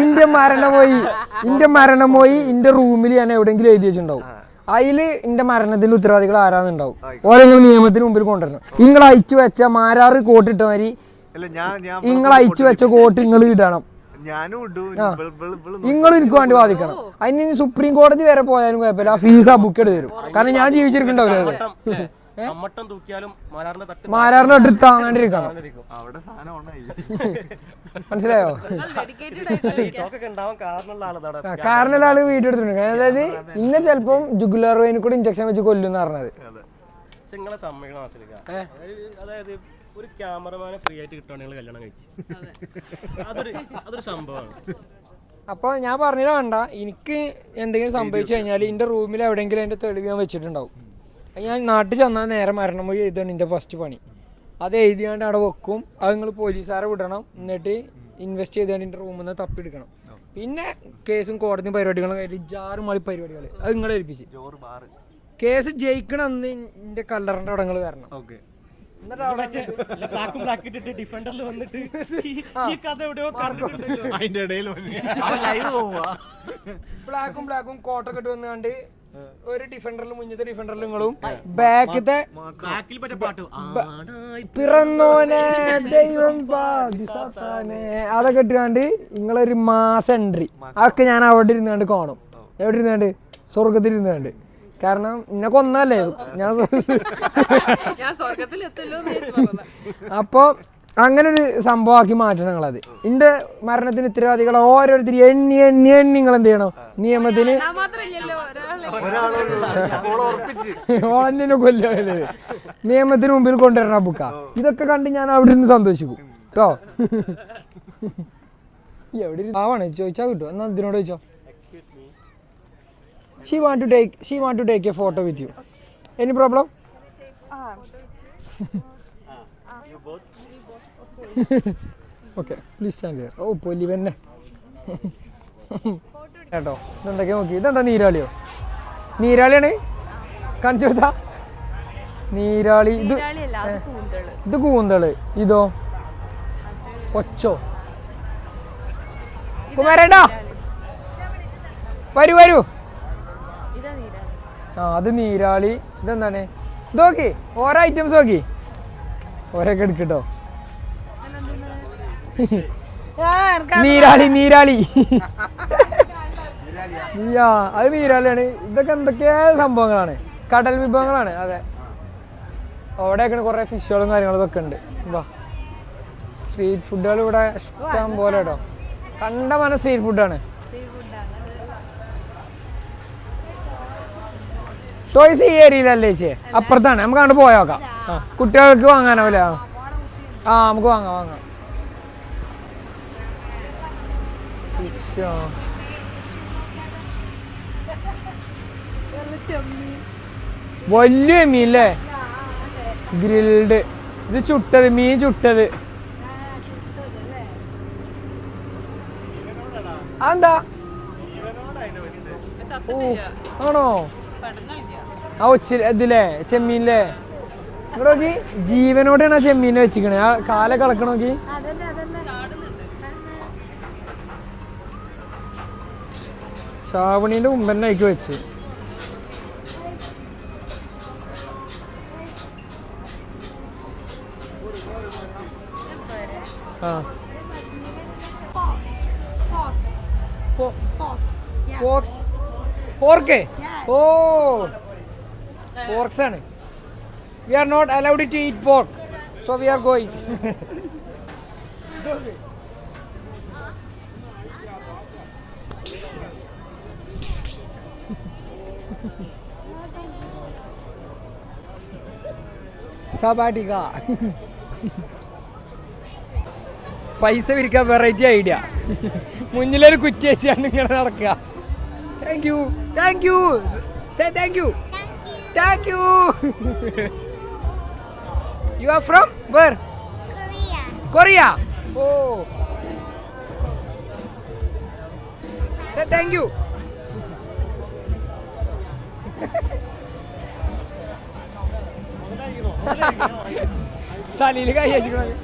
ഇന്റെ മരണം പോയി ഇന്റെ റൂമിൽ ഞാൻ എവിടെയെങ്കിലും എഴുതി വെച്ചിട്ടുണ്ടാവും. അതില് എന്റെ മരണത്തിന്റെ ഉത്തരവാദികൾ ആരാന്നുണ്ടാവും. ഓരോ നിയമത്തിന് മുമ്പിൽ കൊണ്ടുവരണം. നിങ്ങൾ അയച്ചു വെച്ച മാരാറ് കോട്ടിട്ട മാതിരി നിങ്ങൾ അയച്ചു വെച്ച കോട്ട് നിങ്ങൾ ഇടണം. നിങ്ങൾ എനിക്ക് വേണ്ടി വാദിക്കണം. അതിന് സുപ്രീം കോടതി വരെ പോയാലും കുഴപ്പമില്ല. ആ ഫീസ് ആ ബുക്ക് എടുത്ത് തരും. കാരണം ഞാൻ ജീവിച്ചിരിക്കണ്ടാവില്ല. മാരാറിന്റെ തൊട്ട് താങ്ങാണ്ടിരിക്കണം. മനസ്സിലായോ? കാരണമുള്ള ആള് വീഡിയോ എടുത്തിട്ടുണ്ട്. അതായത് ഇന്നെ ചിലപ്പം ജുഗുലാർ വെയിന് കൂടെ ഇഞ്ചക്ഷൻ വെച്ച് കൊല്ലും പറഞ്ഞത്. അതായത് ഒരു ക്യാമറമാനെ ഫ്രീ ആയിട്ട് കിട്ടുവാണെങ്കിൽ കല്യാണം കഴിച്ചു. അതൊരു സംഭവമാണ്. അപ്പോൾ ഞാൻ പറഞ്ഞില്ല വേണ്ട. എനിക്ക് എന്തെങ്കിലും സംഭവിച്ചു കഴിഞ്ഞാൽ എൻ്റെ റൂമിൽ എവിടെയെങ്കിലും അതിൻ്റെ തെളിവ് ഞാൻ വെച്ചിട്ടുണ്ടാവും. ഞാൻ നാട്ടിൽ ചെന്നാൽ നേരെ മരണം മൊഴി എഴുതാണ് എൻ്റെ ഫസ്റ്റ് പണി. അത് എഴുതിയാണ്ട് അവിടെ വെക്കും. അത് നിങ്ങൾ പോലീസുകാരെ വിടണം. എന്നിട്ട് ഇൻവെസ്റ്റ് ചെയ്തുകൊണ്ട് എൻ്റെ റൂമിൽ നിന്ന് തപ്പിയെടുക്കണം. പിന്നെ കേസും കോടതിയും പരിപാടികളും കഴിഞ്ഞ് 6 മണി പരിപാടികൾ അത് നിങ്ങളെ ഏൽപ്പിച്ച്. കേസ് ജയിക്കണം അന്ന് എൻ്റെ കല്ലറിൻ്റെ അവിടെ നിങ്ങൾ വരണം. ബ്ലാക്കും കോട്ടൊക്കെ ഇട്ട് വന്നുകൊണ്ട് ഒരു ഡിഫൻഡറിൽ മുന്നത്തെ ഡിഫൻഡറിൽ നിങ്ങളും ബാക്കിത്തെ പിറന്നോനെ ദൈവം അതൊക്കെ ഇട്ടുകൊണ്ട് നിങ്ങളൊരു മാസം എൻട്രി അതൊക്കെ ഞാൻ അവിടെ ഇരുന്നാണ്ട് കാണും. എവിടെ ഇരുന്നാണ്ട്? സ്വർഗത്തിൽ ഇരുന്നാണ്ട്. കാരണം എന്നെ കൊന്നല്ലേ ഞാൻ. അപ്പോൾ അങ്ങനെ ഒരു സംഭവമാക്കി മാറ്റണം നിങ്ങളത്. എൻ്റെ മരണത്തിന് ഉത്തരവാദികൾ ഓരോരുത്തർ എണ്ണി നിങ്ങൾ എന്ത് ചെയ്യണം? നിയമത്തിന് ഓന്നിനെ കൊല്ലല്ലേ നിയമത്തിന് മുമ്പിൽ കൊണ്ടുവരണം ബുക്ക. ഇതൊക്കെ കണ്ട് ഞാൻ അവിടെ നിന്ന് സന്തോഷിക്കും കേട്ടോ. എവിടെ ആവാണ് ചോദിച്ചാൽ കിട്ടും. എന്നാൽ ഇതിനോട് ചോദിച്ചോ. She want to take a photo with you. Any problem? Okay, please stand here. Oh, പൊലി തന്നെ കേട്ടോ. ഇതെന്തൊക്കെ നോക്കി? ഇതെന്താ നീരാളിയോ? നീരാളിയാണ് കാണിച്ചു കൊടുത്താ. നീരാളി ഇത് കൂന്തള്. ഇതോ ഒച്ചോ? കുമാരേട്ടാ വരൂ. ആ അത് നീരാളി. ഇതെന്താണ്? ഇത് നോക്കി ഓരോ ഐറ്റംസ് നോക്കി. ഓരോക്കെ എടുക്കട്ടോ. നീരാളി അത് നീരാളിയാണ്. ഇതൊക്കെ എന്തൊക്കെയാ സംഭവങ്ങളാണ്? കടൽ വിഭവങ്ങളാണ്. അതെ, അവിടെയൊക്കെ കുറെ ഫിഷുകളും കാര്യങ്ങളും ഒക്കെ ഉണ്ട്. വാ, സ്ട്രീറ്റ് ഫുഡുകൾ ഇവിടെ ഇഷ്ടം പോലെ കേട്ടോ. കണ്ടമാനം സ്ട്രീറ്റ് ഫുഡാണ്. ടോയ്സ് ഈ ഏരിയയിലല്ലേ ചേച്ചി? അപ്പുറത്താണ്. നമുക്ക് അങ്ങോട്ട് പോയോക്കാം. ആ കുട്ടികൾക്ക് വാങ്ങാനാവില്ല. ആ നമുക്ക് വാങ്ങാം. വലിയ മീനല്ലേ? ഗ്രിൽഡ്. ഇത് ചുട്ടത്, മീൻ ചുട്ടത്. അതെന്താ? ഓ ആണോ? ആ ഇതില്ലേ ചെമ്മീനില്ലേ ഇവിടെ നോക്കി ജീവനോടെയാണ് ആ ചെമ്മീനെ വെച്ചിക്കണേ ആ കാല കളക്കണ നോക്കി. ചാവണീന്റെ മുമ്പ് തന്നെ അയക്ക് വെച്ചു. ആ പോർക്ക് ഓ പോർക്സ് ആണ്. We are not allowed to eat pork, so we are going. സബാട്ടിക പൈസ വിരിക്കാൻ വെറൈറ്റി ഐഡിയ. മുന്നിലൊരു കുറ്റി വെച്ചാണ് ഇങ്ങനെ നടക്കുക. Thank you thank you say thank you thank you. You are from where? Korea. Oh. Say thank you. തലയിൽ കൈ വെച്ചിരിക്കണം.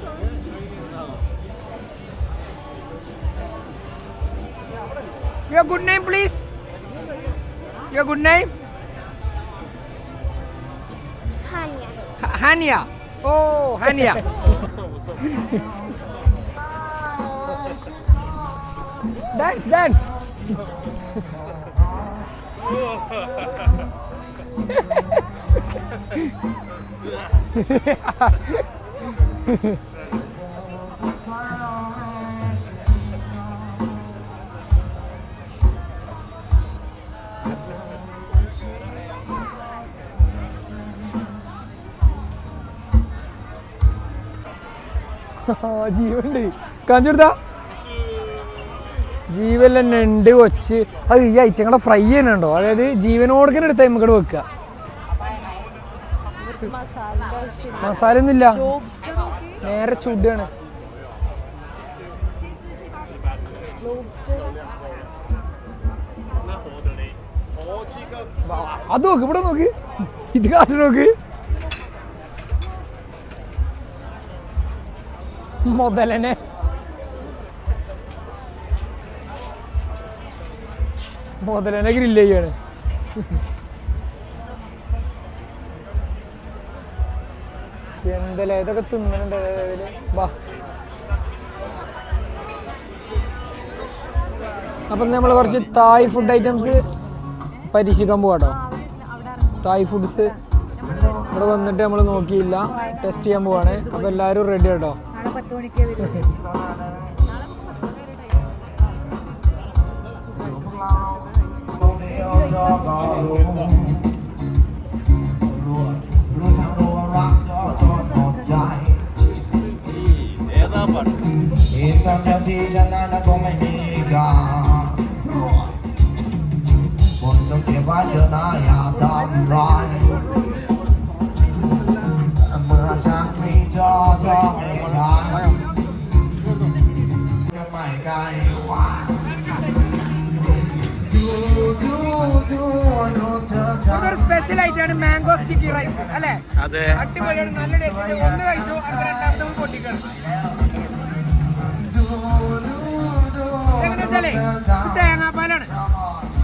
Your good name, please. Your good name? Hania. Hania. Oh, Hania. Dance, dance. ജീവനുണ്ട് കാണിച്ചെടുത്താ ജീവൻ തന്നെ ഉണ്ട് കൊച്ച്. അത് ഈ ഐറ്റങ്ങളുടെ fry ചെയ്യുന്നുണ്ടോ, അതായത് ജീവനോടൊക്കെ എടുത്ത് നമുക്കവിടെ വെക്കുക. മസാല ഒന്നുമില്ല, നേരെ ചുടാണ്. അത് നോക്ക്, ഇവിടെ നോക്ക്, ഇത് കാട്ടു നോക്ക്. മുതലനെ ഗ്രില്ല് ചെയ്യാണ്. എന്തല്ലേ ഇതൊക്കെ തിന്നണുണ്ട്. വാ, അപ്പം നമ്മൾ കുറച്ച് തായ് ഫുഡ് ഐറ്റംസ് പരീക്ഷിക്കാൻ പോവാട്ടോ. തായ് ഫുഡ്സ് ഇവിടെ വന്നിട്ട് നമ്മൾ നോക്കിയില്ല, ടെസ്റ്റ് ചെയ്യാൻ പോവാണ്. അപ്പോൾ എല്ലാവരും റെഡി കേട്ടോ. 10 മണിക്ക് സ്പെഷ്യൽ ആയിട്ടാണ് മാംഗോ സ്റ്റിക്കി റൈസ് അല്ലേ? അടിപൊളിയാണ്, നല്ല ടേസ്റ്റ്. ഒന്ന് കഴിച്ചു, രണ്ടാമത്തെ പൊട്ടിക്കണം. എങ്ങനെ വെച്ചാലേ ഇത് തേങ്ങാപ്പാലാണ്.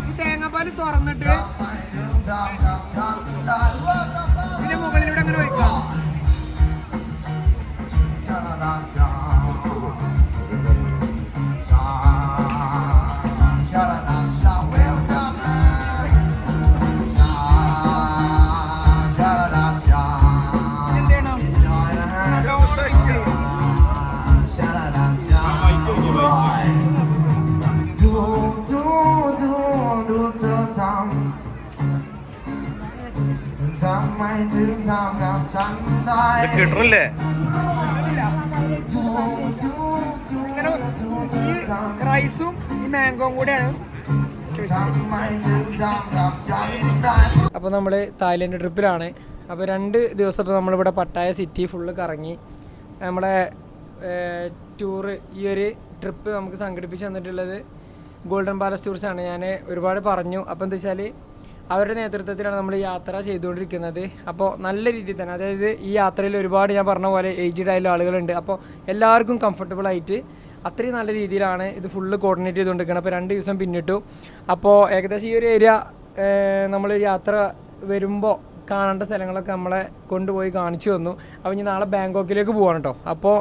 ഈ തേങ്ങാപ്പാൽ തുറന്നിട്ട് ഇതിന്റെ മുകളിലൂടെ അങ്ങനെ വയ്ക്കാം. കിട്ടണില്ലേ? റൈസും ഈ മാംഗോയും കൂടെയാണ്. അപ്പോൾ നമ്മൾ തായ്ലൻഡ് ട്രിപ്പിലാണ്. അപ്പോൾ 2 ദിവസം ഇപ്പോൾ നമ്മളിവിടെ പട്ടായ സിറ്റി ഫുള്ള് കറങ്ങി. നമ്മുടെ ടൂറ് ഈ ഒരു ട്രിപ്പ് നമുക്ക് സംഘടിപ്പിച്ച് തന്നിട്ടുള്ളത് ഗോൾഡൻ പാലസ് ടൂർസാണ്. ഞാൻ ഒരുപാട് പറഞ്ഞു. അപ്പോൾ എന്താ വെച്ചാൽ അവരുടെ നേതൃത്വത്തിലാണ് നമ്മൾ യാത്ര ചെയ്തുകൊണ്ടിരിക്കുന്നത്. അപ്പോൾ നല്ല രീതിയിൽ തന്നെ, അതായത് ഈ യാത്രയിൽ ഒരുപാട് ഞാൻ പറഞ്ഞ പോലെ ഏജ്ഡ് ആയുള്ള ആളുകളുണ്ട്. അപ്പോൾ എല്ലാവർക്കും കംഫർട്ടബിൾ ആയിട്ട് അത്രയും നല്ല രീതിയിലാണ് ഇത് ഫുള്ള് കോർഡിനേറ്റ് ചെയ്തുകൊണ്ടിരിക്കുന്നത്. അപ്പോൾ 2 ദിവസം പിന്നിട്ടു. അപ്പോൾ ഏകദേശം ഈ ഒരു ഏരിയ നമ്മൾ യാത്ര വരുമ്പോൾ കാണേണ്ട സ്ഥലങ്ങളൊക്കെ നമ്മളെ കൊണ്ടുപോയി കാണിച്ചു തന്നു. അപ്പോൾ ഇനി നാളെ ബാങ്കോക്കിലേക്ക് പോവാണ് കേട്ടോ. അപ്പോൾ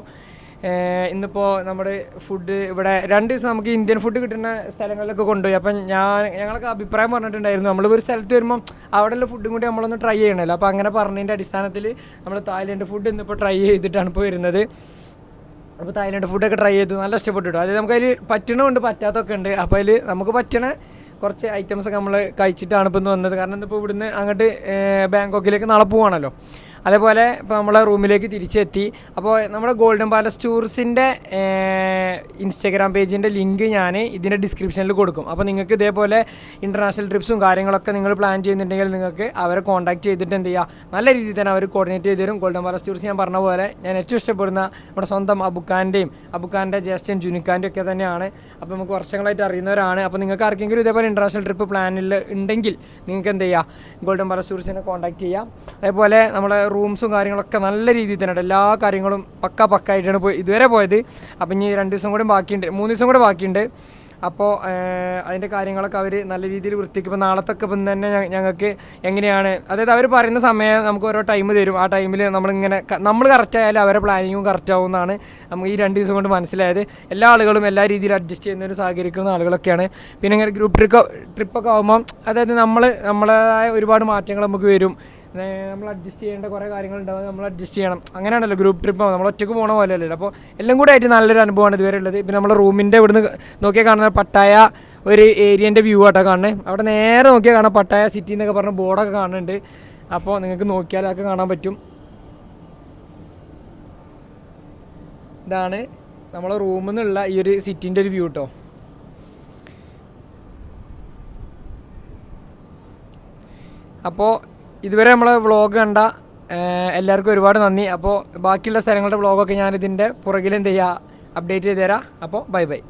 ഇന്നിപ്പോൾ നമ്മുടെ ഫുഡ് ഇവിടെ 2 ദിവസം നമുക്ക് ഇന്ത്യൻ ഫുഡ് കിട്ടുന്ന സ്ഥലങ്ങളിലൊക്കെ കൊണ്ടുപോയി. അപ്പം ഞങ്ങളൊക്കെ അഭിപ്രായം പറഞ്ഞിട്ടുണ്ടായിരുന്നു, നമ്മൾ ഒരു സ്ഥലത്ത് വരുമ്പം അവിടെയുള്ള ഫുഡും കൂടി നമ്മളൊന്ന് ട്രൈ ചെയ്യണമല്ലോ. അപ്പോൾ അങ്ങനെ പറഞ്ഞതിൻ്റെ അടിസ്ഥാനത്തിൽ നമ്മൾ തായ്ലൻഡ് ഫുഡ് ഇന്നിപ്പോൾ ട്രൈ ചെയ്തിട്ടാണ് ഇപ്പോൾ വരുന്നത്. അപ്പോൾ തായ്ലൻഡ് ഫുഡൊക്കെ ട്രൈ ചെയ്തു, നല്ല ഇഷ്ടപ്പെട്ടു. അതായത് നമുക്കതിൽ പറ്റണമുണ്ട്, പറ്റാത്തൊക്കെ ഉണ്ട്. അപ്പോൾ അതിൽ നമുക്ക് പറ്റണ കുറച്ച് ഐറ്റംസൊക്കെ നമ്മൾ കഴിച്ചിട്ടാണ് ഇപ്പോൾ ഇന്ന് വന്നത്. കാരണം ഇപ്പോൾ ഇവിടുന്ന് അങ്ങോട്ട് ബാങ്കോക്കിലേക്ക് നാളെ പോവാണല്ലോ. അതേപോലെ ഇപ്പോൾ നമ്മളെ റൂമിലേക്ക് തിരിച്ചെത്തി. അപ്പോൾ നമ്മുടെ ഗോൾഡൻ പാലസ് ടൂറിസിൻ്റെ ഇൻസ്റ്റാഗ്രാം പേജിൻ്റെ ലിങ്ക് ഞാൻ ഇതിൻ്റെ ഡിസ്ക്രിപ്ഷനിൽ കൊടുക്കും. അപ്പോൾ നിങ്ങൾക്ക് ഇതേപോലെ ഇൻ്റർനാഷണൽ ട്രിപ്സും കാര്യങ്ങളൊക്കെ നിങ്ങൾ പ്ലാൻ ചെയ്യുന്നുണ്ടെങ്കിൽ നിങ്ങൾക്ക് അവരെ കോൺടാക്ട് ചെയ്തിട്ട് എന്ത് ചെയ്യുക, നല്ല രീതിയിൽ തന്നെ അവർ കോർഡിനേറ്റ് ചെയ്ത് തരും. ഗോൾഡൻ പാലസ് ടൂറിസ്റ്റ് ഞാൻ പറഞ്ഞ പോലെ ഞാൻ ഏറ്റവും ഇഷ്ടപ്പെടുന്ന നമ്മുടെ സ്വന്തം അബുക്കാൻ്റെ ജ്യേഷ്ഠൻ ജുനിക്കാൻ്റെ ഒക്കെ തന്നെയാണ്. അപ്പോൾ നമുക്ക് വർഷങ്ങളായിട്ട് അറിയുന്നവരാണ്. അപ്പോൾ നിങ്ങൾക്ക് ആർക്കെങ്കിലും ഇതേപോലെ ഇൻ്റർനാഷണൽ ട്രിപ്പ് പ്ലാനിൽ ഉണ്ടെങ്കിൽ നിങ്ങൾക്ക് എന്ത് ചെയ്യുക, ഗോൾഡൻ പാലസ് ടൂറിസ്റ്റിനെ കോൺടാക്ട് ചെയ്യാം. അതേപോലെ നമ്മളെ റൂംസും കാര്യങ്ങളൊക്കെ നല്ല രീതിയിൽ തന്നെ എല്ലാ കാര്യങ്ങളും പക്കായിട്ടാണ് ഇതുവരെ പോയത്. അപ്പം ഇനി 2 ദിവസം കൂടി ബാക്കിയുണ്ട്, 3 ദിവസം കൂടെ ബാക്കിയുണ്ട്. അപ്പോൾ അതിൻ്റെ കാര്യങ്ങളൊക്കെ അവർ നല്ല രീതിയിൽ വൃത്തിക്ക് ഇപ്പോൾ നാളത്തൊക്കെ ഇപ്പം തന്നെ ഞങ്ങൾക്ക് എങ്ങനെയാണ്, അതായത് അവർ പറയുന്ന സമയം നമുക്ക് ഓരോ ടൈം തരും. ആ ടൈമിൽ നമ്മൾ കറക്റ്റായാലും അവരെ പ്ലാനിങ്ങും കറക്റ്റ് ആവുമെന്നാണ് നമുക്ക് ഈ 2 ദിവസം കൊണ്ട് മനസ്സിലായത്. എല്ലാ ആളുകളും എല്ലാ രീതിയിലും അഡ്ജസ്റ്റ് ചെയ്യുന്നതിന് സഹകരിക്കുന്ന ആളുകളൊക്കെയാണ്. പിന്നെ ഇങ്ങനെ ഗ്രൂപ്പ് ട്രിപ്പൊക്കെ ആകുമ്പം അതായത് നമ്മളേതായ ഒരുപാട് മാറ്റങ്ങൾ നമുക്ക് വരും. നമ്മൾ അഡ്ജസ്റ്റ് ചെയ്യേണ്ട കുറേ കാര്യങ്ങളുണ്ടാവും, നമ്മൾ അഡ്ജസ്റ്റ് ചെയ്യണം. അങ്ങനെയാണല്ലോ ഗ്രൂപ്പ് ട്രിപ്പ്, നമ്മൾ ഒറ്റയ്ക്ക് പോകണ പോലെ അല്ലല്ലോ. അപ്പോൾ എല്ലാം കൂടെ ആയിട്ട് നല്ലൊരു അനുഭവമാണ് ഇതുവരെ ഉള്ളത്. പിന്നെ നമ്മുടെ റൂമിൻ്റെ ഇവിടുന്ന് നോക്കിയാൽ കാണുന്ന പട്ടായ ഒരു ഏരിയൻ്റെ വ്യൂ ആട്ടോ കാണുന്നത്. അവിടെ നേരെ നോക്കിയാൽ കാണാം പട്ടായ സിറ്റി എന്നൊക്കെ പറഞ്ഞ ബോർഡൊക്കെ കാണുന്നുണ്ട്. അപ്പോൾ നിങ്ങൾക്ക് നോക്കിയാൽ അതൊക്കെ കാണാൻ പറ്റും. ഇതാണ് നമ്മളെ റൂമിൽ നിന്നുള്ള ഈ ഒരു സിറ്റിൻ്റെ ഒരു വ്യൂ കേട്ടോ. അപ്പോൾ ഇതുവരെ നമ്മളെ വ്ളോഗ് കണ്ട എല്ലാവർക്കും ഒരുപാട് നന്ദി. അപ്പോൾ ബാക്കിയുള്ള സ്ഥലങ്ങളുടെ വ്ളോഗൊക്കെ ഞാനിതിൻ്റെ പുറകിൽ എന്ത് ചെയ്യുക, അപ്ഡേറ്റ് ചെയ്ത് തരാം. അപ്പോൾ ബൈ.